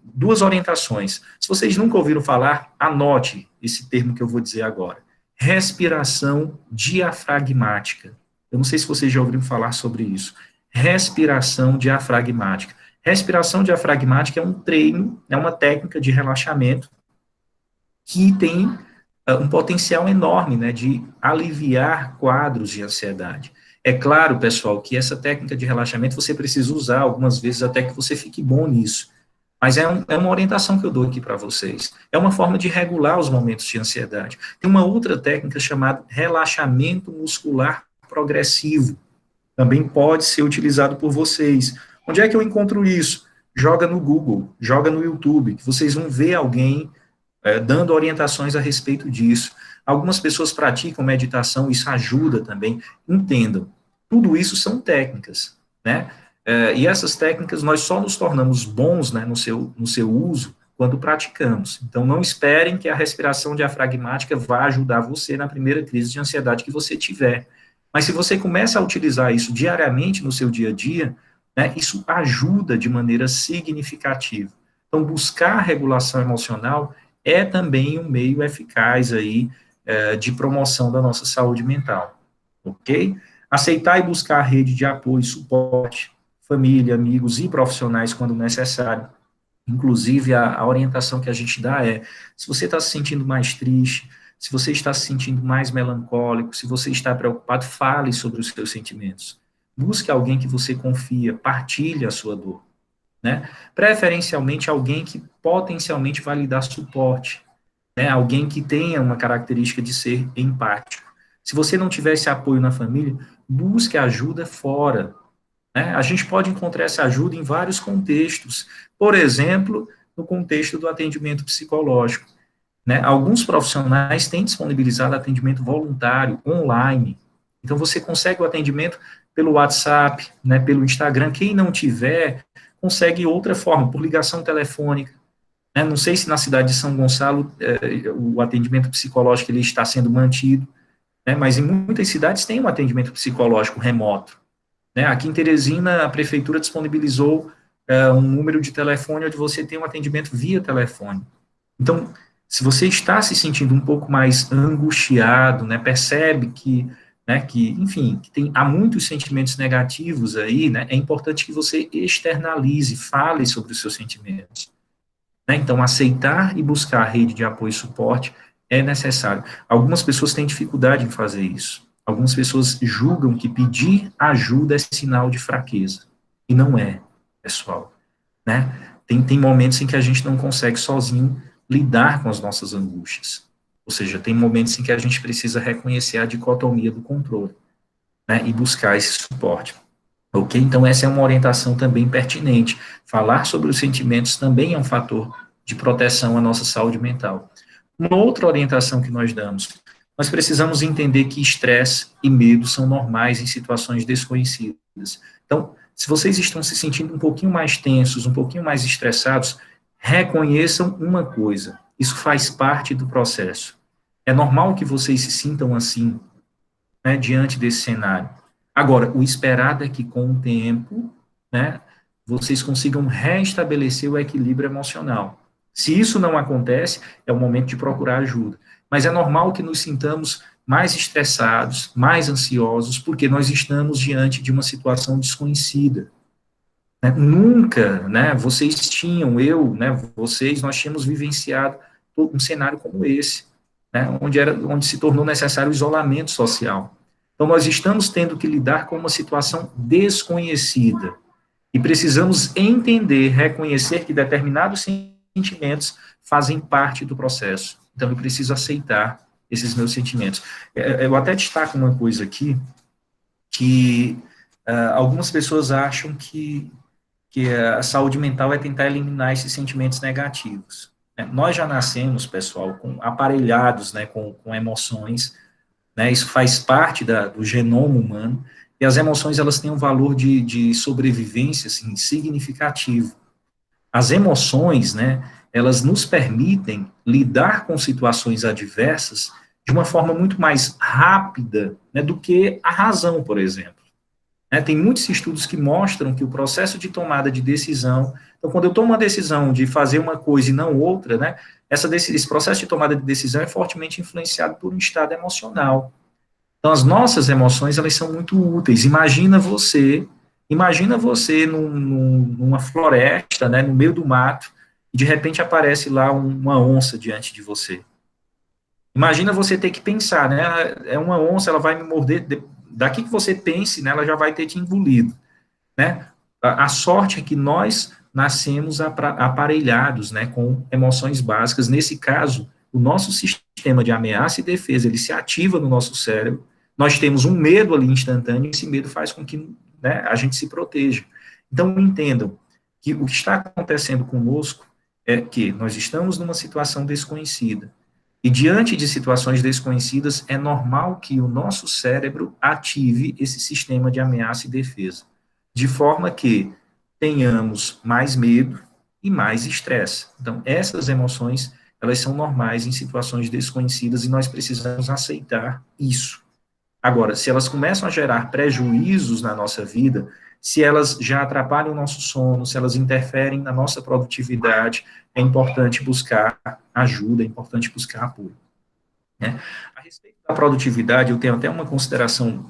duas orientações. Se vocês nunca ouviram falar, anote esse termo que eu vou dizer agora. Respiração diafragmática. Eu não sei se vocês já ouviram falar sobre isso. Respiração diafragmática. Respiração diafragmática é um treino, é uma técnica de relaxamento que tem um potencial enorme, né, de aliviar quadros de ansiedade. É claro, pessoal, que essa técnica de relaxamento você precisa usar algumas vezes até que você fique bom nisso. Mas é uma orientação que eu dou aqui para vocês. É uma forma de regular os momentos de ansiedade. Tem uma outra técnica chamada relaxamento muscular progressivo. Também pode ser utilizado por vocês. Onde é que eu encontro isso? Joga no Google, joga no YouTube, que vocês vão ver alguém dando orientações a respeito disso. Algumas pessoas praticam meditação, isso ajuda também. Entendam, Tudo isso são técnicas, né? E essas técnicas nós só nos tornamos bons, né, no seu uso quando praticamos. Então, não esperem que a respiração diafragmática vá ajudar você na primeira crise de ansiedade que você tiver. Mas se você começa a utilizar isso diariamente no seu dia a dia, né, isso ajuda de maneira significativa. Então, buscar regulação emocional é também um meio eficaz aí de promoção da nossa saúde mental, ok? Aceitar e buscar a rede de apoio e suporte, família, amigos e profissionais quando necessário. Inclusive, a orientação que a gente dá é, se você está se sentindo mais triste, se você está se sentindo mais melancólico, se você está preocupado, fale sobre os seus sentimentos. Busque alguém que você confia, partilhe a sua dor, né? Preferencialmente alguém que potencialmente vai lhe dar suporte, né? Alguém que tenha uma característica de ser empático. Se você não tiver esse apoio na família, busque ajuda fora, né? A gente pode encontrar essa ajuda em vários contextos. Por exemplo, no contexto do atendimento psicológico, né? Alguns profissionais têm disponibilizado atendimento voluntário online. Então, você consegue o atendimento pelo WhatsApp, né, pelo Instagram. Quem não tiver, consegue outra forma, por ligação telefônica. Né? Não sei se na cidade de São Gonçalo o atendimento psicológico ele está sendo mantido, né, mas em muitas cidades tem um atendimento psicológico remoto. Né? Aqui em Teresina, a prefeitura disponibilizou um número de telefone onde você tem um atendimento via telefone. Então, se você está se sentindo um pouco mais angustiado, né, percebe que, enfim, há muitos sentimentos negativos aí, né, é importante que você externalize, fale sobre os seus sentimentos. Né? Então, aceitar e buscar a rede de apoio e suporte é necessário. Algumas pessoas têm dificuldade em fazer isso. Algumas pessoas julgam que pedir ajuda é sinal de fraqueza. E não é, pessoal. Né? Tem momentos em que a gente não consegue sozinho lidar com as nossas angústias. Ou seja, tem momentos em que a gente precisa reconhecer a dicotomia do controle, né, e buscar esse suporte. Ok? Então, essa é uma orientação também pertinente. Falar sobre os sentimentos também é um fator de proteção à nossa saúde mental. Uma outra orientação que nós damos, nós precisamos entender que estresse e medo são normais em situações desconhecidas. Então, se vocês estão se sentindo um pouquinho mais tensos, um pouquinho mais estressados, reconheçam uma coisa: isso faz parte do processo. É normal que vocês se sintam assim, né, diante desse cenário. Agora, o esperado é que com o tempo, né, vocês consigam restabelecer o equilíbrio emocional. Se isso não acontece, é o momento de procurar ajuda. Mas é normal que nos sintamos mais estressados, mais ansiosos, porque nós estamos diante de uma situação desconhecida. Né? Nunca, né, vocês tinham, vocês, nós tínhamos vivenciado um cenário como esse, né, onde se tornou necessário o isolamento social. Então, nós estamos tendo que lidar com uma situação desconhecida e precisamos entender, reconhecer que determinados sentimentos fazem parte do processo. Então, eu preciso aceitar esses meus sentimentos. Eu até destaco uma coisa aqui, que algumas pessoas acham que a saúde mental é tentar eliminar esses sentimentos negativos. Nós já nascemos, pessoal, aparelhados, né, com emoções, né, isso faz parte do genoma humano, e as emoções, elas têm um valor de sobrevivência, assim, significativo. As emoções, né, elas nos permitem lidar com situações adversas de uma forma muito mais rápida, né, do que a razão, por exemplo. Tem muitos estudos que mostram que o processo de tomada de decisão, então, quando eu tomo uma decisão de fazer uma coisa e não outra, né, esse processo de tomada de decisão é fortemente influenciado por um estado emocional. Então, as nossas emoções, elas são muito úteis. Imagina você numa floresta, né, no meio do mato, e de repente aparece lá uma onça diante de você. Imagina você ter que pensar, né, é uma onça, ela vai me morder, daqui que você pense, né, ela já vai ter te engolido, né? A sorte é que nós nascemos aparelhados, né, com emoções básicas. Nesse caso, o nosso sistema de ameaça e defesa, ele se ativa no nosso cérebro. Nós temos um medo ali instantâneo, e esse medo faz com que, né, a gente se proteja. Então, entendam que o que está acontecendo conosco é que nós estamos numa situação desconhecida. E diante de situações desconhecidas, é normal que o nosso cérebro ative esse sistema de ameaça e defesa, de forma que tenhamos mais medo e mais estresse. Então, essas emoções, elas são normais em situações desconhecidas e nós precisamos aceitar isso. Agora, se elas começam a gerar prejuízos na nossa vida, se elas já atrapalham o nosso sono, se elas interferem na nossa produtividade, é importante buscar ajuda, é importante buscar apoio. Né? A respeito da produtividade, eu tenho até uma consideração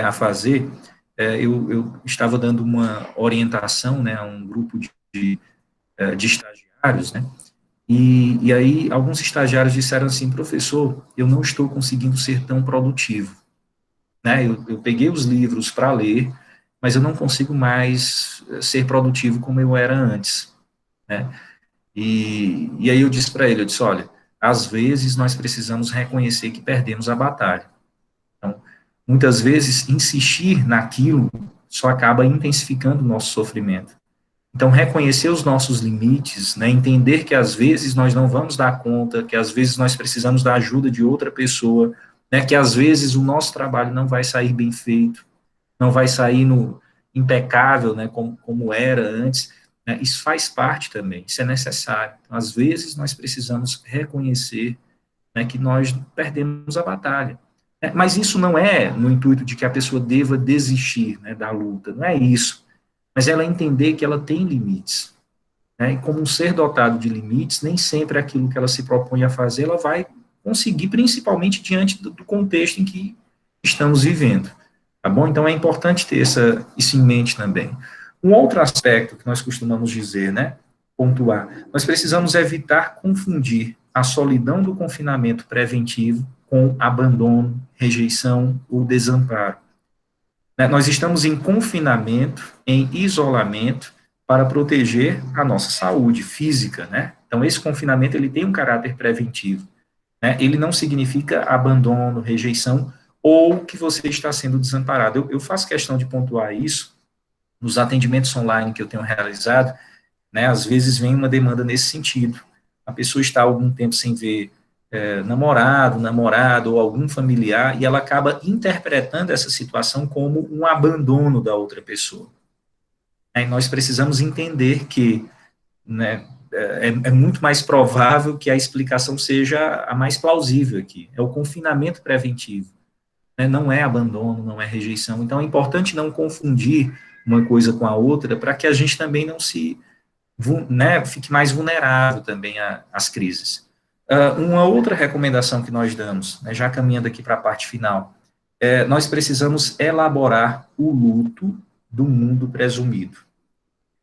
a fazer. Eu estava dando uma orientação, né, a um grupo de estagiários, né, e aí alguns estagiários disseram assim, professor, eu não estou conseguindo ser tão produtivo. Né? Eu peguei os livros para ler, mas eu não consigo mais ser produtivo como eu era antes. Né? E aí eu disse para ele, eu disse, olha, às vezes nós precisamos reconhecer que perdemos a batalha. Então, muitas vezes, insistir naquilo só acaba intensificando o nosso sofrimento. Então, reconhecer os nossos limites, né, entender que às vezes nós não vamos dar conta, que às vezes nós precisamos da ajuda de outra pessoa, né, que às vezes o nosso trabalho não vai sair bem feito, não vai sair no impecável, né, como era antes, né, isso faz parte também, isso é necessário. Então, às vezes nós precisamos reconhecer, né, que nós perdemos a batalha. Mas isso não é no intuito de que a pessoa deva desistir, né, da luta, não é isso. Mas ela entender que ela tem limites. Né, e como um ser dotado de limites, nem sempre aquilo que ela se propõe a fazer, ela vai conseguir, principalmente diante do contexto em que estamos vivendo. Tá bom? Então é importante ter isso em mente também. Um outro aspecto que nós costumamos dizer, né, pontuar, nós precisamos evitar confundir a solidão do confinamento preventivo com abandono, rejeição ou desamparo. Né, nós estamos em confinamento, em isolamento, para proteger a nossa saúde física, né? Então, esse confinamento, ele tem um caráter preventivo, né? Ele não significa abandono, rejeição, ou que você está sendo desamparado. Eu faço questão de pontuar isso nos atendimentos online que eu tenho realizado, né? Às vezes vem uma demanda nesse sentido. A pessoa está há algum tempo sem ver namorado ou algum familiar, e ela acaba interpretando essa situação como um abandono da outra pessoa. Aí nós precisamos entender que, né, é muito mais provável que a explicação seja a mais plausível aqui. É o confinamento preventivo, né, não é abandono, não é rejeição. Então é importante não confundir uma coisa com a outra para que a gente também não né, fique mais vulnerável também às crises. Uma outra recomendação que nós damos, né, já caminhando aqui para a parte final, nós precisamos elaborar o luto do mundo presumido.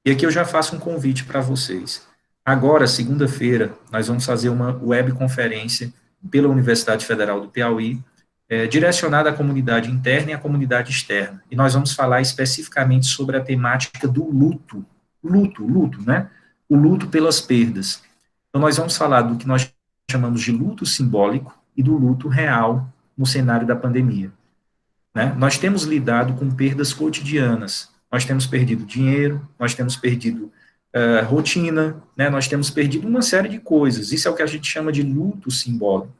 E aqui eu já faço um convite para vocês. Agora, segunda-feira, nós vamos fazer uma webconferência pela Universidade Federal do Piauí, direcionada à comunidade interna e à comunidade externa. E nós vamos falar especificamente sobre a temática do luto. Luto, né? O luto pelas perdas. Então, nós vamos falar do que nós chamamos de luto simbólico e do luto real no cenário da pandemia. Né? Nós temos lidado com perdas cotidianas, nós temos perdido dinheiro, nós temos perdido rotina, né? Nós temos perdido uma série de coisas, isso é o que a gente chama de luto simbólico.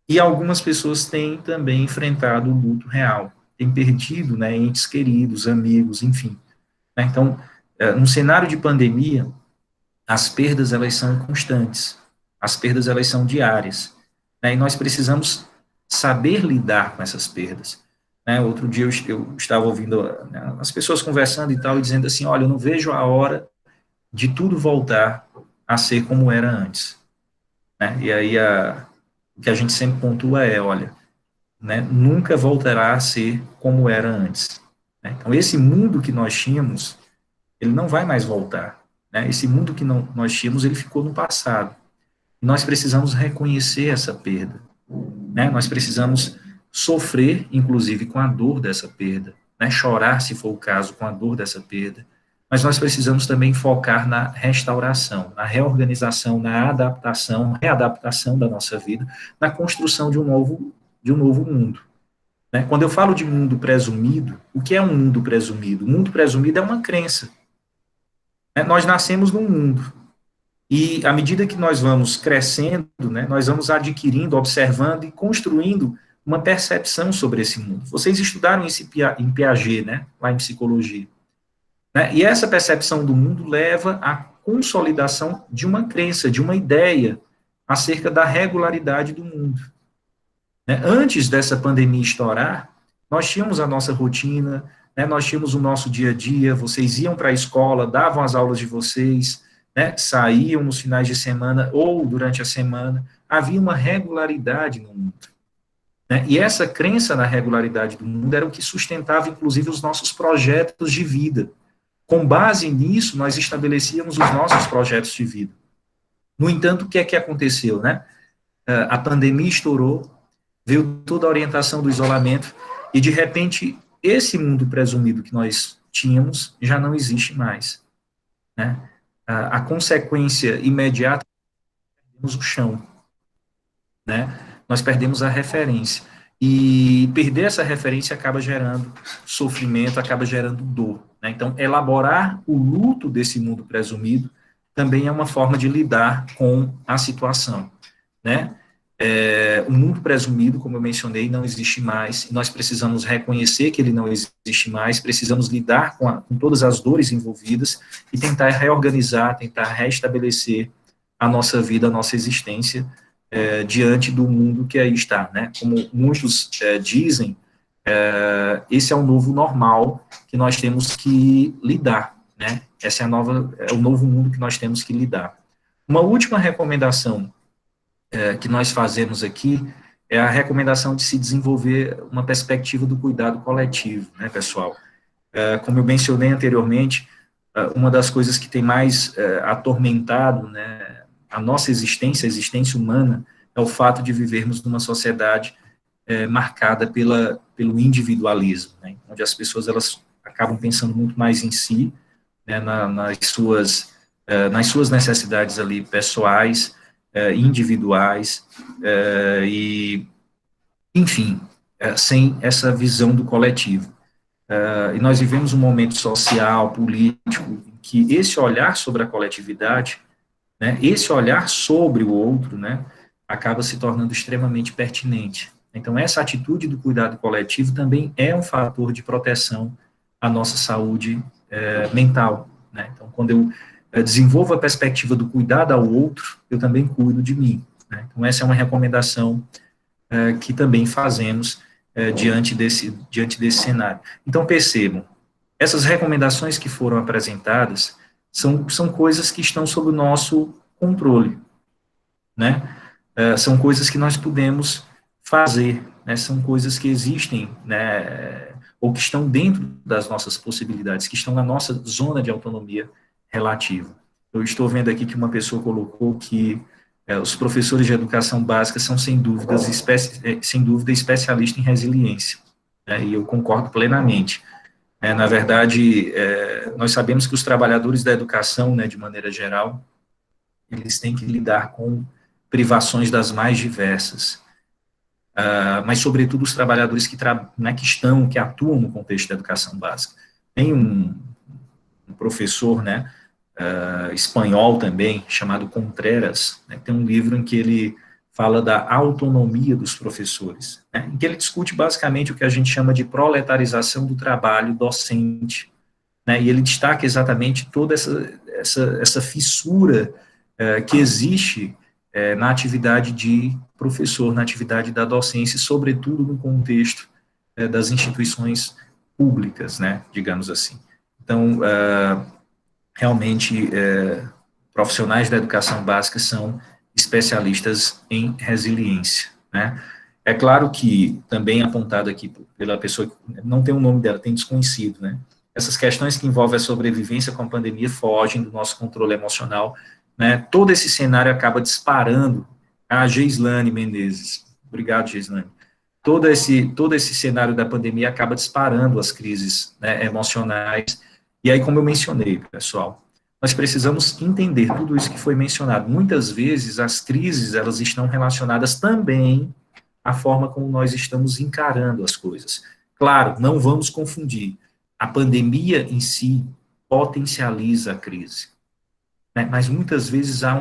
E algumas pessoas têm também enfrentado o luto real, têm perdido, né, entes queridos, amigos, enfim. Né? Então, no cenário de pandemia, as perdas elas são constantes, as perdas elas são diárias, né? E nós precisamos saber lidar com essas perdas. Né? Outro dia eu estava ouvindo, né, as pessoas conversando e tal, e dizendo assim, olha, eu não vejo a hora de tudo voltar a ser como era antes. Né? E aí o que a gente sempre pontua é, olha, né, nunca voltará a ser como era antes. Né? Então, esse mundo que nós tínhamos, ele não vai mais voltar. Né? Esse mundo que nós tínhamos, ele ficou no passado. Nós precisamos reconhecer essa perda. Né? Nós precisamos sofrer, inclusive, com a dor dessa perda. Né? Chorar, se for o caso, com a dor dessa perda. Mas nós precisamos também focar na restauração, na reorganização, na adaptação, readaptação da nossa vida, na construção de um novo mundo. Né? Quando eu falo de mundo presumido, o que é um mundo presumido? O mundo presumido é uma crença. Né? Nós nascemos num mundo, E à medida que nós vamos crescendo, né, nós vamos adquirindo, observando e construindo uma percepção sobre esse mundo. Vocês estudaram isso em Piaget, né, lá em psicologia. Né? E essa percepção do mundo leva à consolidação de uma crença, de uma ideia acerca da regularidade do mundo. Né? Antes dessa pandemia estourar, nós tínhamos a nossa rotina, né? Nós tínhamos o nosso dia a dia, vocês iam para a escola, davam as aulas de vocês, né? Saíam nos finais de semana ou durante a semana, havia uma regularidade no mundo. Né? E essa crença na regularidade do mundo era o que sustentava, inclusive, os nossos projetos de vida. Com base nisso, nós estabelecíamos os nossos projetos de vida. No entanto, o que é que aconteceu, né? A pandemia estourou, veio toda a orientação do isolamento, e de repente, esse mundo presumido que nós tínhamos já não existe mais. Né? A consequência imediata é perdemos o chão, né? Nós perdemos a referência. E perder essa referência acaba gerando sofrimento, acaba gerando dor. Né? Então, elaborar o luto desse mundo presumido também é uma forma de lidar com a situação. Né? O mundo presumido, como eu mencionei, não existe mais, e nós precisamos reconhecer que ele não existe mais, precisamos lidar com todas as dores envolvidas e tentar reorganizar, tentar restabelecer a nossa vida, a nossa existência, diante do mundo que aí está, né? Como muitos dizem, esse é o novo normal que nós temos que lidar, né? Essa é o novo mundo que nós temos que lidar. Uma última recomendação que nós fazemos aqui é a recomendação de se desenvolver uma perspectiva do cuidado coletivo, né, pessoal? Como eu mencionei anteriormente, uma das coisas que tem mais atormentado, né, a nossa existência, a existência humana, é o fato de vivermos numa sociedade marcada pelo individualismo, né, onde as pessoas elas acabam pensando muito mais em si, né, nas suas necessidades ali pessoais, individuais, e, enfim, sem essa visão do coletivo. E nós vivemos um momento social, político, em que esse olhar sobre a coletividade, né, esse olhar sobre o outro, né, acaba se tornando extremamente pertinente. Então, essa atitude do cuidado coletivo também é um fator de proteção à nossa saúde mental. Né? Então, quando eu desenvolvo a perspectiva do cuidado ao outro, eu também cuido de mim. Né? Então, essa é uma recomendação que também fazemos diante desse cenário. Então, percebam, essas recomendações que foram apresentadas são coisas que estão sob o nosso controle, né? São coisas que nós podemos fazer, né? São coisas que existem, né? Ou que estão dentro das nossas possibilidades, que estão na nossa zona de autonomia relativa. Eu estou vendo aqui que uma pessoa colocou que os professores de educação básica são, sem dúvida, especialistas em resiliência, né? E eu concordo plenamente. Na verdade, nós sabemos que os trabalhadores da educação, né, de maneira geral, eles têm que lidar com privações das mais diversas, mas, sobretudo, os trabalhadores né, que atuam no contexto da educação básica. Tem um professor, né, espanhol também, chamado Contreras, né, tem um livro em que ele fala da autonomia dos professores, né, em que ele discute basicamente o que a gente chama de proletarização do trabalho docente, né, e ele destaca exatamente toda essa fissura que existe na atividade de professor, na atividade da docência, sobretudo no contexto das instituições públicas, né, digamos assim. Então, realmente, profissionais da educação básica são especialistas em resiliência, né. É claro que, também apontado aqui pela pessoa, que não tem o nome dela, tem desconhecido, né, essas questões que envolvem a sobrevivência com a pandemia fogem do nosso controle emocional, né, todo esse cenário acaba disparando a Geislane Menezes. Obrigado, Geislane. Todo esse cenário da pandemia acaba disparando as crises, né, emocionais. E aí, como eu mencionei, pessoal, nós precisamos entender tudo isso que foi mencionado. Muitas vezes, as crises, elas estão relacionadas também à forma como nós estamos encarando as coisas. Claro, não vamos confundir. A pandemia em si potencializa a crise. né? Mas muitas vezes há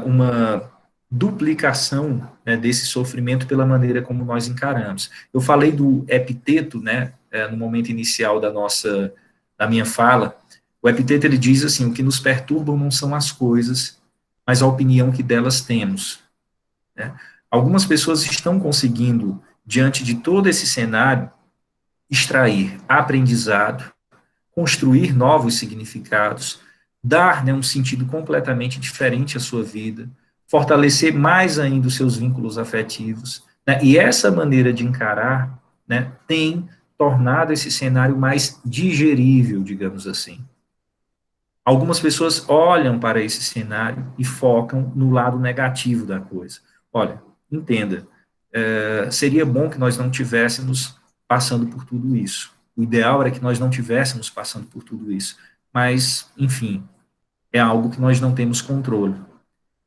uma duplicação, né, desse sofrimento pela maneira como nós encaramos. Eu falei do epiteto, né, no momento inicial da minha fala. O epiteto, ele diz assim: o que nos perturbam não são as coisas, mas a opinião que delas temos, né? Algumas pessoas estão conseguindo, diante de todo esse cenário, extrair aprendizado, construir novos significados, dar, né, um sentido completamente diferente à sua vida, fortalecer mais ainda os seus vínculos afetivos, né? E essa maneira de encarar, né, tem tornado esse cenário mais digerível, digamos assim. Algumas pessoas olham para esse cenário e focam no lado negativo da coisa. Olha, entenda, seria bom que nós não tivéssemos passando por tudo isso. O ideal era que nós não tivéssemos passando por tudo isso. Mas, enfim, é algo que nós não temos controle.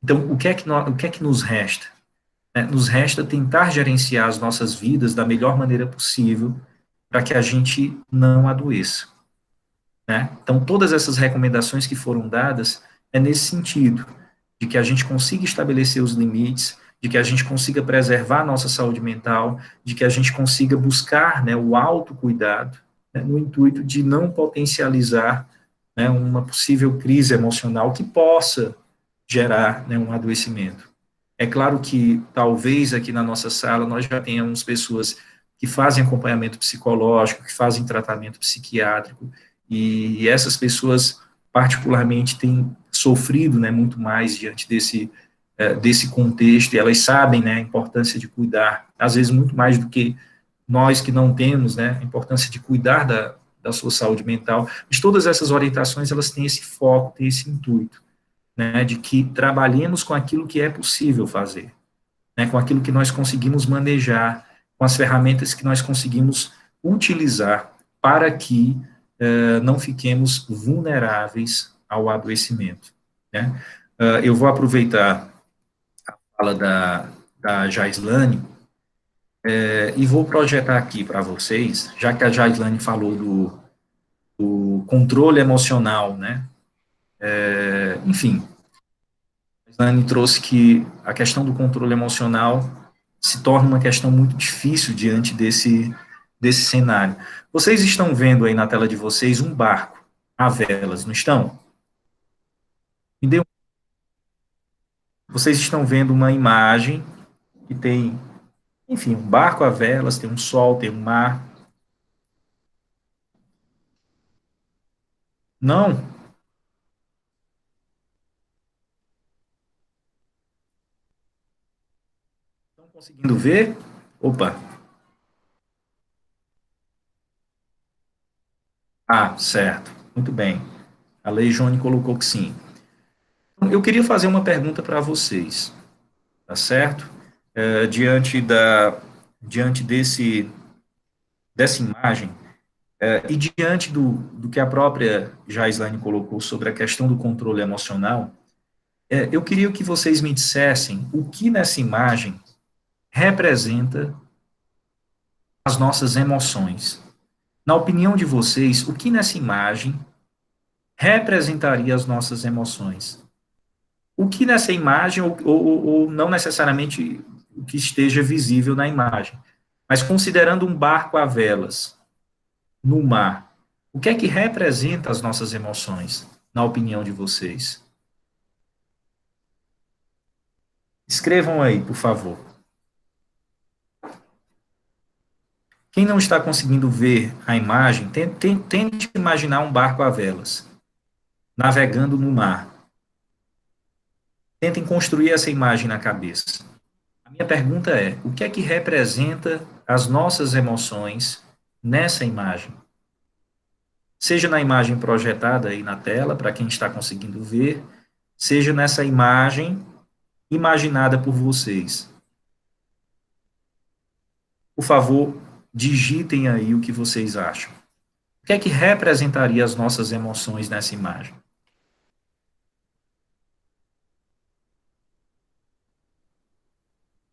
Então, o que é que nos resta? Nos resta tentar gerenciar as nossas vidas da melhor maneira possível para que a gente não adoeça, né? Então, todas essas recomendações que foram dadas é nesse sentido, de que a gente consiga estabelecer os limites, de que a gente consiga preservar a nossa saúde mental, de que a gente consiga buscar, né, o autocuidado, né, no intuito de não potencializar, né, uma possível crise emocional que possa gerar, né, um adoecimento. É claro que talvez aqui na nossa sala nós já tenhamos pessoas que fazem acompanhamento psicológico, que fazem tratamento psiquiátrico, e essas pessoas particularmente têm sofrido, né, muito mais diante desse contexto, e elas sabem, né, a importância de cuidar, às vezes muito mais do que nós que não temos, né, a importância de cuidar da sua saúde mental, mas todas essas orientações, elas têm esse foco, têm esse intuito, né, de que trabalhemos com aquilo que é possível fazer, né, com aquilo que nós conseguimos manejar, com as ferramentas que nós conseguimos utilizar para que não fiquemos vulneráveis ao adoecimento, né. Eu vou aproveitar a fala da Jaislane e vou projetar aqui para vocês, já que a Jaislane falou do controle emocional, né, enfim, a Jaislane trouxe que a questão do controle emocional se torna uma questão muito difícil diante desse cenário. Vocês estão vendo aí na tela de vocês um barco a velas, não estão? Me dê Vocês estão vendo uma imagem que tem, enfim, um barco a velas, tem um sol, tem um mar. Não? Estão conseguindo ver? Opa. Ah, certo. Muito bem. A Lei Joane colocou que sim. Então, eu queria fazer uma pergunta para vocês, tá certo? Diante dessa imagem, e diante do que a própria Jaislane colocou sobre a questão do controle emocional, eu queria que vocês me dissessem o que nessa imagem representa as nossas emoções. Na opinião de vocês, o que nessa imagem representaria as nossas emoções? O que nessa imagem, ou não necessariamente o que esteja visível na imagem, mas considerando um barco a velas, no mar, o que é que representa as nossas emoções, na opinião de vocês? Escrevam aí, por favor. Quem não está conseguindo ver a imagem, tente imaginar um barco a velas, navegando no mar. Tentem construir essa imagem na cabeça. A minha pergunta é: o que é que representa as nossas emoções nessa imagem? Seja na imagem projetada aí na tela, para quem está conseguindo ver, seja nessa imagem imaginada por vocês. Por favor, digitem aí o que vocês acham. O que é que representaria as nossas emoções nessa imagem?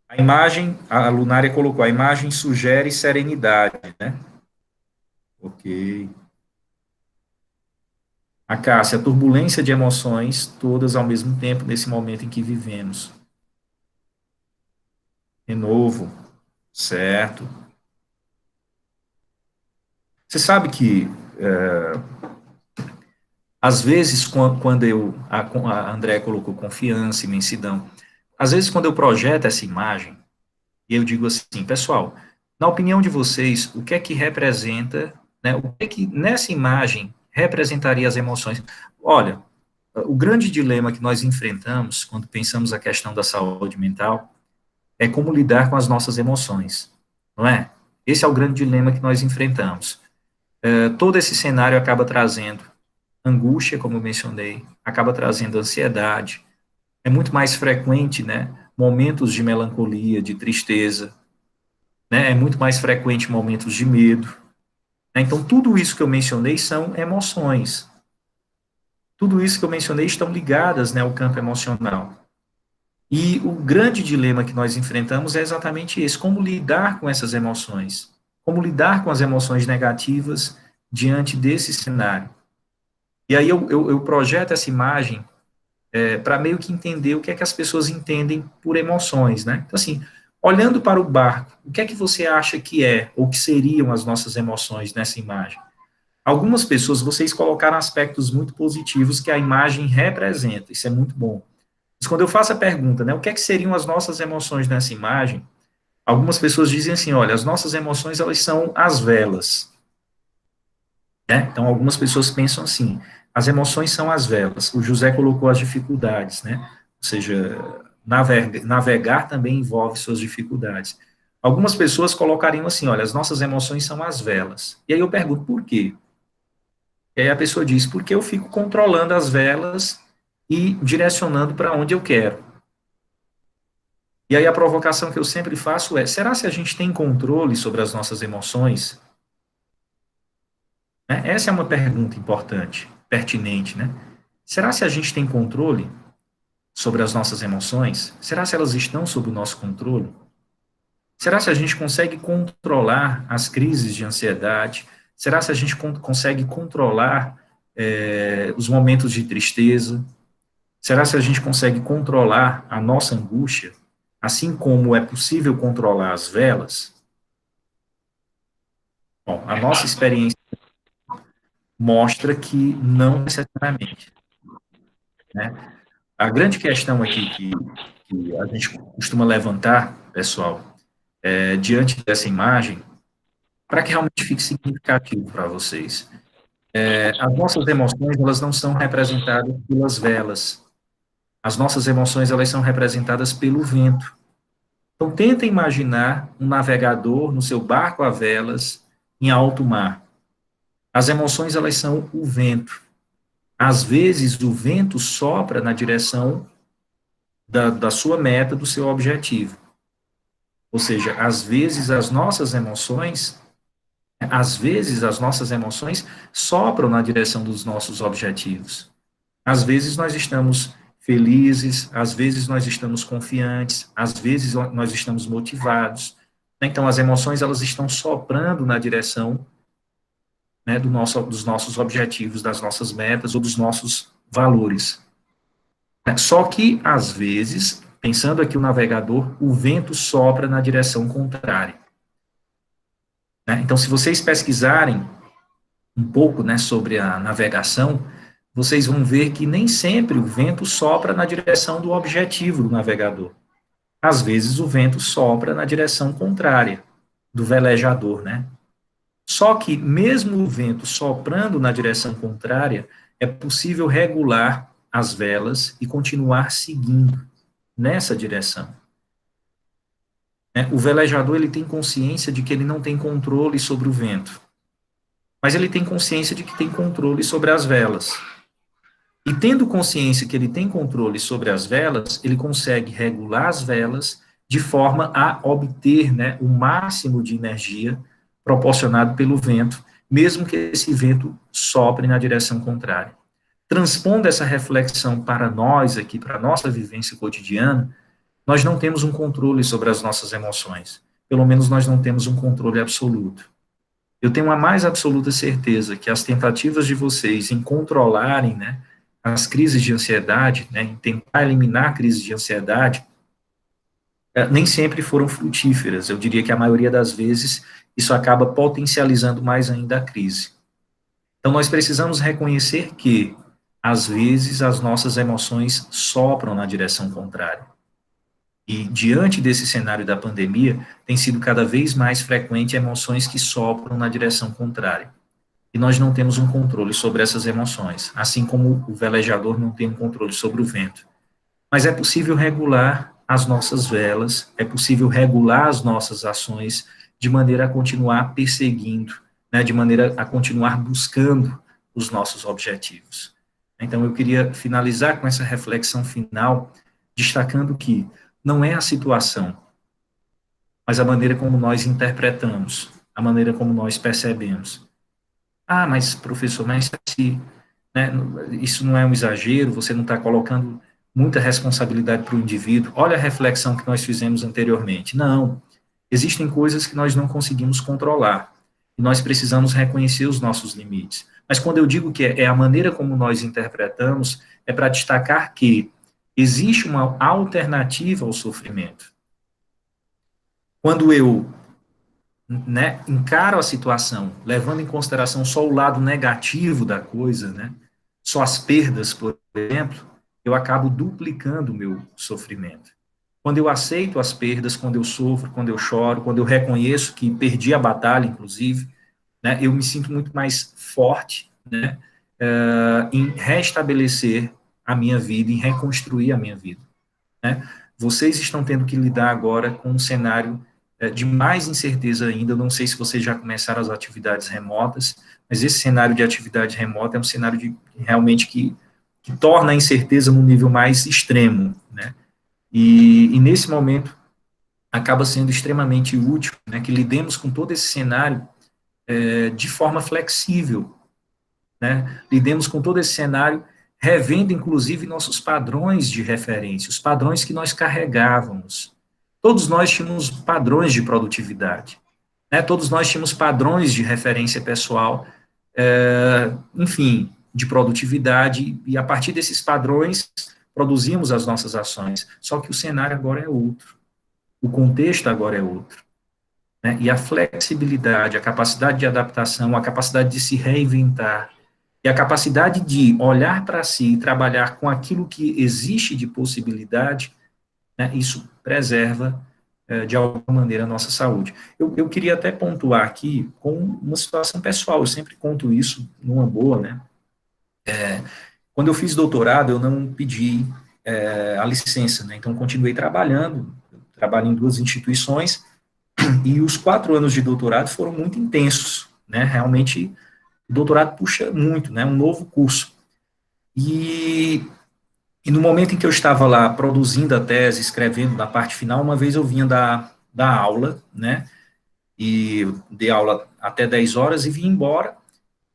A imagem, a Lunária colocou, a imagem sugere serenidade, né? Ok. A Cássia, a turbulência de emoções, todas ao mesmo tempo, nesse momento em que vivemos. Renovo, certo. Você sabe que, às vezes, quando a André colocou confiança, imensidão, às vezes, quando eu projeto essa imagem, e eu digo assim, pessoal, na opinião de vocês, o que é que representa, né, o que é que nessa imagem representaria as emoções? Olha, o grande dilema que nós enfrentamos quando pensamos a questão da saúde mental é como lidar com as nossas emoções, não é? Esse é o grande dilema que nós enfrentamos. Todo esse cenário acaba trazendo angústia, como eu mencionei, acaba trazendo ansiedade. É muito mais frequente, né, momentos de melancolia, de tristeza, né, é muito mais frequente momentos de medo. Né? Então, tudo isso que eu mencionei são emoções. Tudo isso que eu mencionei estão ligadas, né, ao campo emocional. E o grande dilema que nós enfrentamos é exatamente esse: como lidar com essas emoções? Como lidar com as emoções negativas diante desse cenário? E aí eu projeto essa imagem para meio que entender o que é que as pessoas entendem por emoções, né? Então, assim, olhando para o barco, o que é que você acha que é, ou que seriam as nossas emoções nessa imagem? Algumas pessoas, vocês colocaram aspectos muito positivos que a imagem representa, isso é muito bom. Mas quando eu faço a pergunta, né, o que é que seriam as nossas emoções nessa imagem? Algumas pessoas dizem assim, olha, as nossas emoções, elas são as velas, né? Então, algumas pessoas pensam assim, as emoções são as velas. O José colocou as dificuldades, né? Ou seja, navegar também envolve suas dificuldades. Algumas pessoas colocariam assim, olha, as nossas emoções são as velas. E aí eu pergunto, por quê? E aí a pessoa diz, porque eu fico controlando as velas e direcionando para onde eu quero. E aí a provocação que eu sempre faço é, será se a gente tem controle sobre as nossas emoções? Né? Essa é uma pergunta importante, pertinente, né? Será se a gente tem controle sobre as nossas emoções? Será se elas estão sob o nosso controle? Será se a gente consegue controlar as crises de ansiedade? Será se a gente consegue controlar os momentos de tristeza? Será se a gente consegue controlar a nossa angústia, assim como é possível controlar as velas? Bom, a nossa experiência mostra que não necessariamente, né? A grande questão aqui que a gente costuma levantar, pessoal, diante dessa imagem, para que realmente fique significativo para vocês. As nossas emoções, elas não são representadas pelas velas. As nossas emoções, elas são representadas pelo vento. Então, tenta imaginar um navegador no seu barco a velas em alto mar. As emoções, elas são o vento. Às vezes, o vento sopra na direção da sua meta, do seu objetivo. Ou seja, às vezes as nossas emoções sopram na direção dos nossos objetivos. Às vezes nós estamos felizes, às vezes nós estamos confiantes, às vezes nós estamos motivados. Então, as emoções, elas estão soprando na direção, né, dos nossos objetivos, das nossas metas ou dos nossos valores. Só que, às vezes, pensando aqui o navegador, o vento sopra na direção contrária. Né? Então, se vocês pesquisarem um pouco, né, sobre a navegação, vocês vão ver que nem sempre o vento sopra na direção do objetivo do navegador. Às vezes o vento sopra na direção contrária do velejador, né? Só que mesmo o vento soprando na direção contrária, é possível regular as velas e continuar seguindo nessa direção. Né? O velejador, ele tem consciência de que ele não tem controle sobre o vento, mas ele tem consciência de que tem controle sobre as velas. E tendo consciência que ele tem controle sobre as velas, ele consegue regular as velas de forma a obter, né, o máximo de energia proporcionado pelo vento, mesmo que esse vento sopre na direção contrária. Transpondo essa reflexão para nós aqui, para a nossa vivência cotidiana, nós não temos um controle sobre as nossas emoções. Pelo menos nós não temos um controle absoluto. eu tenho a mais absoluta certeza que as tentativas de vocês em controlarem, né, as crises de ansiedade, né, em tentar eliminar crises de ansiedade, nem sempre foram frutíferas. Eu diria que a maioria das vezes isso acaba potencializando mais ainda a crise. Então, nós precisamos reconhecer que, às vezes, as nossas emoções sopram na direção contrária. E, diante desse cenário da pandemia, tem sido cada vez mais frequente emoções que sopram na direção contrária. E nós não temos um controle sobre essas emoções, assim como o velejador não tem um controle sobre o vento. Mas é possível regular as nossas velas, é possível regular as nossas ações de maneira a continuar perseguindo, né, de maneira a continuar buscando os nossos objetivos. Então, eu queria finalizar com essa reflexão final, destacando que não é a situação, mas a maneira como nós interpretamos, a maneira como nós percebemos. Ah, mas professor, mas se, né, isso não é um exagero, você não está colocando muita responsabilidade para o indivíduo. Olha a reflexão que nós fizemos anteriormente. Não, existem coisas que nós não conseguimos controlar, e nós precisamos reconhecer os nossos limites. Mas quando eu digo que é a maneira como nós interpretamos, é para destacar que existe uma alternativa ao sofrimento. Quando eu, né, encaro a situação, levando em consideração só o lado negativo da coisa, né, só as perdas, por exemplo, eu acabo duplicando o meu sofrimento. Quando eu aceito as perdas, quando eu sofro, quando eu choro, quando eu reconheço que perdi a batalha, inclusive, né, eu me sinto muito mais forte, né, em restabelecer a minha vida, em reconstruir a minha vida, né? Vocês estão tendo que lidar agora com um cenário de mais incerteza ainda. Eu não sei se vocês já começaram as atividades remotas, mas esse cenário de atividade remota é um cenário de realmente que torna a incerteza num nível mais extremo, né? E nesse momento acaba sendo extremamente útil, né, que lidemos com todo esse cenário de forma flexível, né? Lidemos com todo esse cenário revendo, inclusive, nossos padrões de referência, os padrões que nós carregávamos. Todos nós tínhamos padrões de produtividade, né? Todos nós tínhamos padrões de referência pessoal, enfim, de produtividade, e a partir desses padrões produzimos as nossas ações. Só que o cenário agora é outro, o contexto agora é outro, né? E a flexibilidade, a capacidade de adaptação, a capacidade de se reinventar, e a capacidade de olhar para si e trabalhar com aquilo que existe de possibilidade, né, isso preserva, de alguma maneira, a nossa saúde. Eu queria até pontuar aqui com uma situação pessoal, eu sempre conto isso numa boa, né? Quando eu fiz doutorado, eu não pedi a licença, né? Então, continuei trabalhando, trabalho em duas instituições, e os 4 anos de doutorado foram muito intensos, né? Realmente, o doutorado puxa muito, né? Um novo curso. E, e no momento em que eu estava lá produzindo a tese, escrevendo na parte final, uma vez eu vinha da aula, né? E eu dei aula até 10 horas e vim embora.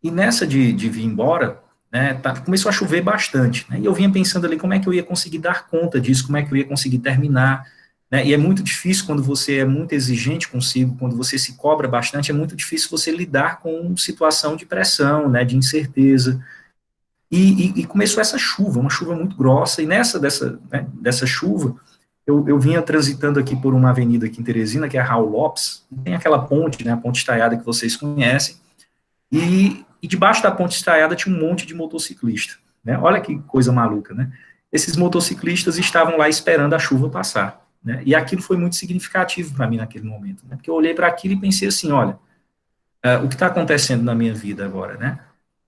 E nessa de vir embora, né, começou a chover bastante. Né, e eu vinha pensando ali como é que eu ia conseguir dar conta disso, como é que eu ia conseguir terminar. Né, e é muito difícil quando você é muito exigente consigo, quando você se cobra bastante, é muito difícil você lidar com situação de pressão, né, de incerteza. E começou essa chuva, uma chuva muito grossa, e dessa chuva, eu vinha transitando aqui por uma avenida aqui em Teresina, que é a Raul Lopes, tem aquela ponte, né, a ponte estaiada que vocês conhecem, e debaixo da ponte estaiada tinha um monte de motociclista, né, olha que coisa maluca, né, esses motociclistas estavam lá esperando a chuva passar, né, e aquilo foi muito significativo para mim naquele momento, né, porque eu olhei para aquilo e pensei assim, olha, o que está acontecendo na minha vida agora, né,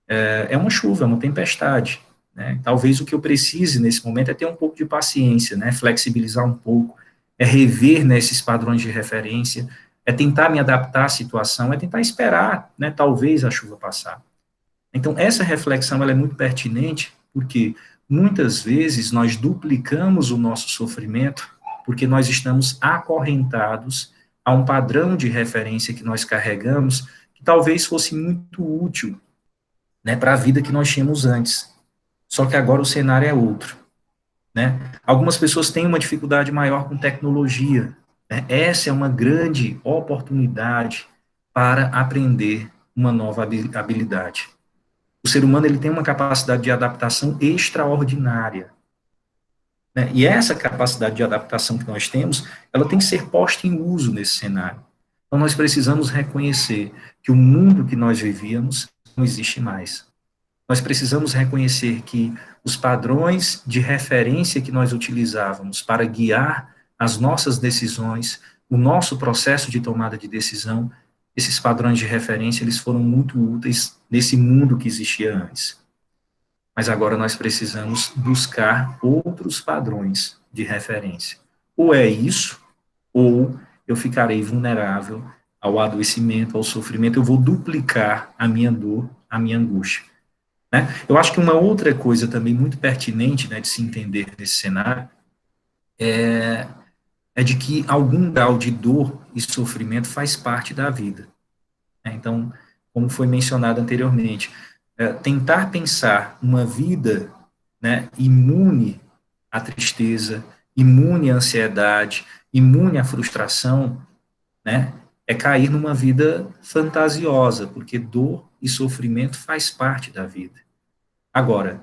é uma chuva, é uma tempestade, né? Talvez o que eu precise nesse momento é ter um pouco de paciência, né? Flexibilizar um pouco, é rever, né, esses padrões de referência, é tentar me adaptar à situação, é tentar esperar, né, talvez a chuva passar. Então, essa reflexão ela é muito pertinente, porque muitas vezes nós duplicamos o nosso sofrimento porque nós estamos acorrentados a um padrão de referência que nós carregamos, que talvez fosse muito útil, né, para a vida que nós tínhamos antes. Só que agora o cenário é outro, né? Algumas pessoas têm uma dificuldade maior com tecnologia, né? Essa é uma grande oportunidade para aprender uma nova habilidade. O ser humano ele tem uma capacidade de adaptação extraordinária, né? E essa capacidade de adaptação que nós temos, ela tem que ser posta em uso nesse cenário. Então, nós precisamos reconhecer que o mundo que nós vivíamos não existe mais. Nós precisamos reconhecer que os padrões de referência que nós utilizávamos para guiar as nossas decisões, o nosso processo de tomada de decisão, esses padrões de referência, eles foram muito úteis nesse mundo que existia antes. Mas agora nós precisamos buscar outros padrões de referência. Ou é isso, ou eu ficarei vulnerável ao adoecimento, ao sofrimento, eu vou duplicar a minha dor, a minha angústia. Né? Eu acho que uma outra coisa também muito pertinente, né, de se entender nesse cenário é de que algum grau de dor e sofrimento faz parte da vida. Né? Então, como foi mencionado anteriormente, tentar pensar uma vida, né, imune à tristeza, imune à ansiedade, imune à frustração, né, é cair numa vida fantasiosa, porque dor e sofrimento faz parte da vida. Agora,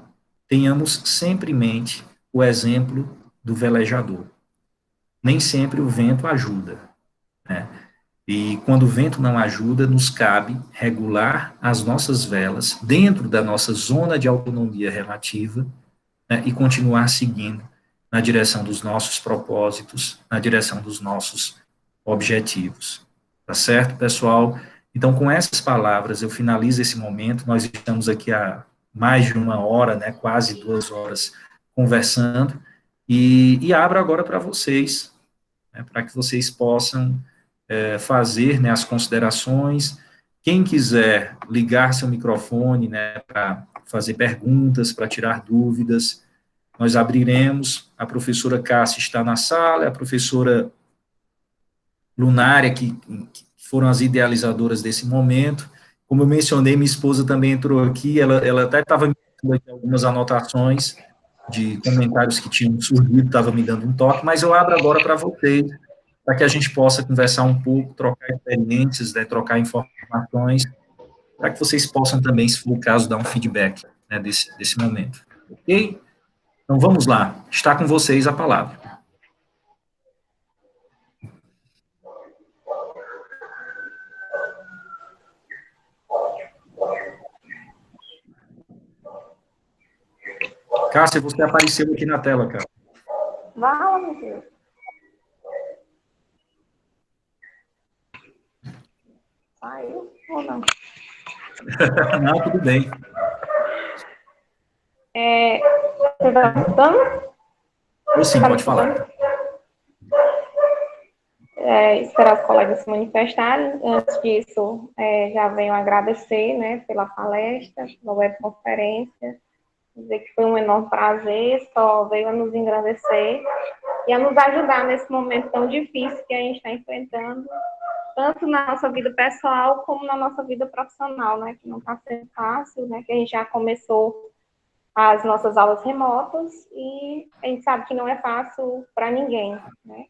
tenhamos sempre em mente o exemplo do velejador. Nem sempre o vento ajuda, né? E quando o vento não ajuda, nos cabe regular as nossas velas dentro da nossa zona de autonomia relativa, né, e continuar seguindo na direção dos nossos propósitos, na direção dos nossos objetivos. Tá certo, pessoal? Então, com essas palavras, eu finalizo esse momento. Nós estamos aqui há mais de uma hora, né, quase 2 horas, conversando, e abro agora para vocês, né, para que vocês possam fazer, né, as considerações. Quem quiser ligar seu microfone, né, para fazer perguntas, para tirar dúvidas, nós abriremos. A professora Cássia está na sala, a professora Lunária, que foram as idealizadoras desse momento. Como eu mencionei, minha esposa também entrou aqui, ela até estava me dando aqui algumas anotações de comentários que tinham surgido, estava me dando um toque, mas eu abro agora para vocês, para que a gente possa conversar um pouco, trocar experiências, né, trocar informações, para que vocês possam também, se for o caso, dar um feedback, né, desse momento. Ok? Então, vamos lá. Está com vocês a palavra. Cássia, você apareceu aqui na tela, cara. Fala, meu Deus. Saiu ou não? Não, tudo bem. Você está escutando? Ou sim, pode falar. Esperar os colegas se manifestarem. Antes disso, já venho agradecer, né, pela palestra, pela webconferência, dizer que foi um enorme prazer, só veio a nos engrandecer e a nos ajudar nesse momento tão difícil que a gente está enfrentando, tanto na nossa vida pessoal como na nossa vida profissional, né, que não está sendo fácil, né, que a gente já começou as nossas aulas remotas e a gente sabe que não é fácil para ninguém, né.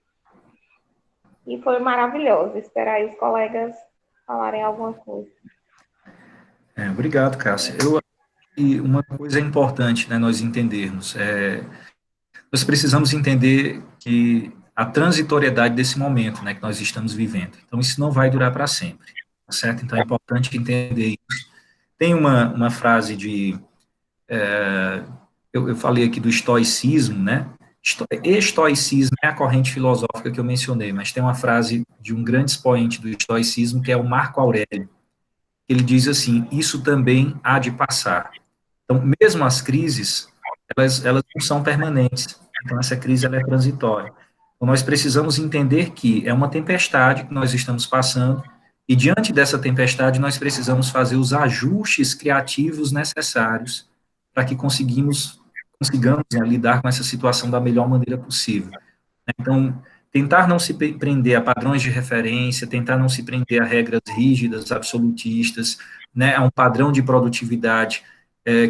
E foi maravilhoso. Esperar aí os colegas falarem alguma coisa. Obrigado, Cássia. E uma coisa importante, né, nós entendermos, nós precisamos entender que a transitoriedade desse momento, né, que nós estamos vivendo. Então, isso não vai durar para sempre, tá certo? Então, é importante entender isso. Tem uma frase de, eu falei aqui do estoicismo, né? Estoicismo é a corrente filosófica que eu mencionei, mas tem uma frase de um grande expoente do estoicismo, que é o Marco Aurélio. Ele diz assim: isso também há de passar. Então, mesmo as crises, elas não são permanentes. Então, essa crise ela é transitória. Então, nós precisamos entender que é uma tempestade que nós estamos passando, e diante dessa tempestade, nós precisamos fazer os ajustes criativos necessários para que consigamos, né, lidar com essa situação da melhor maneira possível. Então, tentar não se prender a padrões de referência, tentar não se prender a regras rígidas, absolutistas, né, a um padrão de produtividade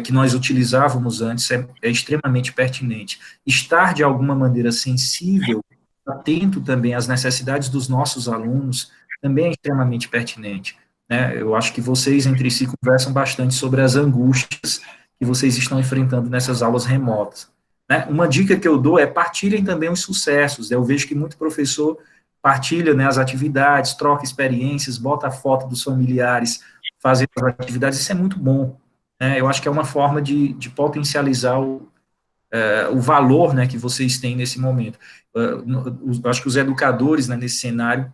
que nós utilizávamos antes é extremamente pertinente. Estar, de alguma maneira, sensível, atento também às necessidades dos nossos alunos, também é extremamente pertinente. né? Eu acho que vocês entre si conversam bastante sobre as angústias que vocês estão enfrentando nessas aulas remotas, né? Uma dica que eu dou é partilhem também os sucessos, né? Eu vejo que muito professor partilha, né, as atividades, troca experiências, bota a foto dos familiares fazendo as atividades, isso é muito bom, né? Eu acho que é uma forma de potencializar o valor, né, que vocês têm nesse momento. Eu acho que os educadores, né, nesse cenário,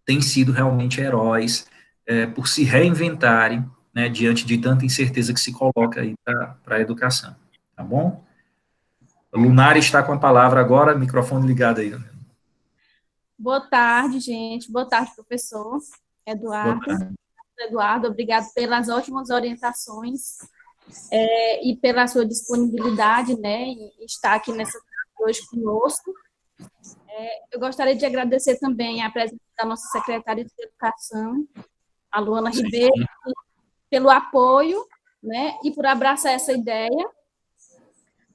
têm sido realmente heróis por se reinventarem, né, diante de tanta incerteza que se coloca aí para a educação, tá bom? A Lunara está com a palavra agora, microfone ligado aí. Boa tarde, gente. Boa tarde, professor Boa Eduardo. tarde. Eduardo, obrigado pelas ótimas orientações e pela sua disponibilidade, né, em estar aqui nessa tarde hoje conosco. Eu gostaria de agradecer também a presença da nossa secretária de Educação, a Luana Ribeiro, pelo apoio, né, e por abraçar essa ideia.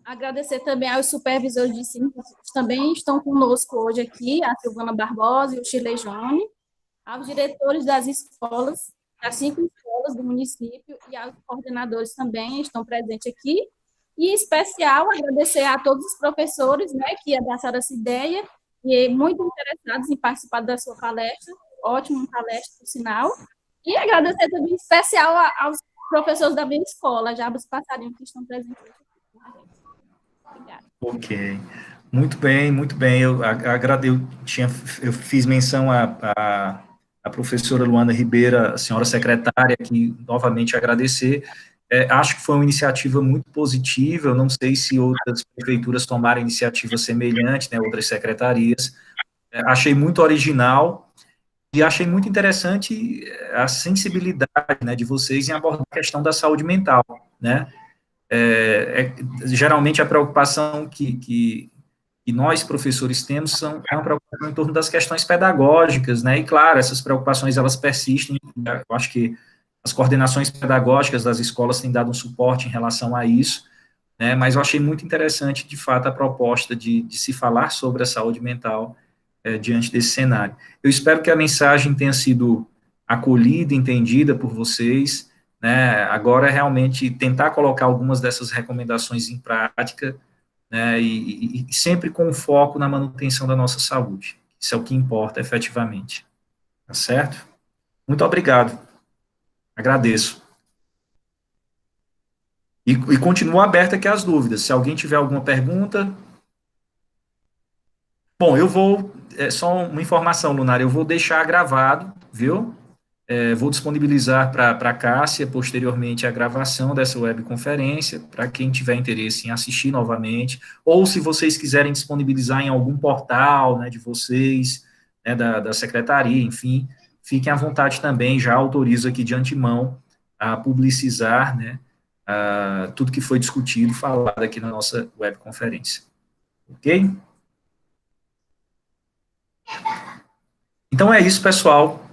Agradecer também aos supervisores de ensino, que também estão conosco hoje aqui, a Silvana Barbosa e o Chile Jone, aos diretores das escolas, das 5 escolas do município, e aos coordenadores também estão presentes aqui, e, em especial, agradecer a todos os professores, né, que abraçaram essa ideia, e muito interessados em participar da sua palestra, ótima palestra, por sinal, e agradecer também, em especial, aos professores da minha escola, Jabas Passarinho, que estão presentes aqui. Obrigada. Ok. Muito bem, muito bem. Eu fiz menção à professora Luana Ribeiro, a senhora secretária, que novamente agradecer. Acho que foi uma iniciativa muito positiva. Eu não sei se outras prefeituras tomaram iniciativa semelhante, né, outras secretarias. Achei muito original e achei muito interessante a sensibilidade, né, de vocês em abordar a questão da saúde mental, né? Geralmente a preocupação que nós, professores, temos é uma preocupação em torno das questões pedagógicas, né, e claro, essas preocupações, elas persistem, eu acho que as coordenações pedagógicas das escolas têm dado um suporte em relação a isso, né, mas eu achei muito interessante, de fato, a proposta de se falar sobre a saúde mental diante desse cenário. Eu espero que a mensagem tenha sido acolhida, entendida por vocês, né, agora é realmente tentar colocar algumas dessas recomendações em prática, né, e sempre com foco na manutenção da nossa saúde. Isso é o que importa, efetivamente. Tá certo? Muito obrigado. Agradeço. E continua aberta aqui as dúvidas. Se alguém tiver alguma pergunta. Bom, eu vou. Só uma informação, Lunar, eu vou deixar gravado, viu? Vou disponibilizar para a Cássia, posteriormente, a gravação dessa webconferência, para quem tiver interesse em assistir novamente, ou se vocês quiserem disponibilizar em algum portal, né, de vocês, né, da secretaria, enfim, fiquem à vontade também, já autorizo aqui de antemão a publicizar, né, tudo que foi discutido, falado aqui na nossa webconferência. Ok? Então é isso, pessoal.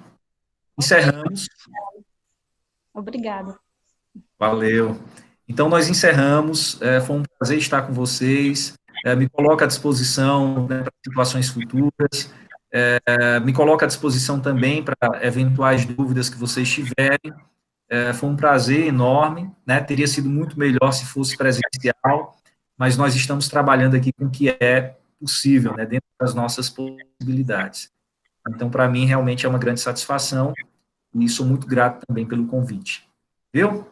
Encerramos. Obrigada. Valeu. Então, nós encerramos. Foi um prazer estar com vocês. Me coloco à disposição, né, para situações futuras. Me coloco à disposição também para eventuais dúvidas que vocês tiverem. Foi um prazer enorme, né? Teria sido muito melhor se fosse presencial, mas nós estamos trabalhando aqui com o que é possível, né, dentro das nossas possibilidades. Então, para mim, realmente é uma grande satisfação e sou muito grato também pelo convite. Viu?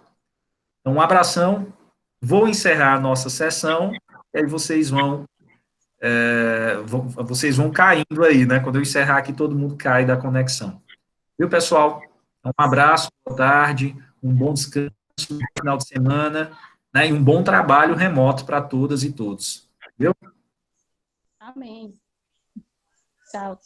Então, um abração. Vou encerrar a nossa sessão, e aí vocês vão caindo aí, né? Quando eu encerrar aqui, todo mundo cai da conexão. Viu, pessoal? Então, um abraço, boa tarde, um bom descanso no final de semana, né? E um bom trabalho remoto para todas e todos. Viu? Amém. Tchau.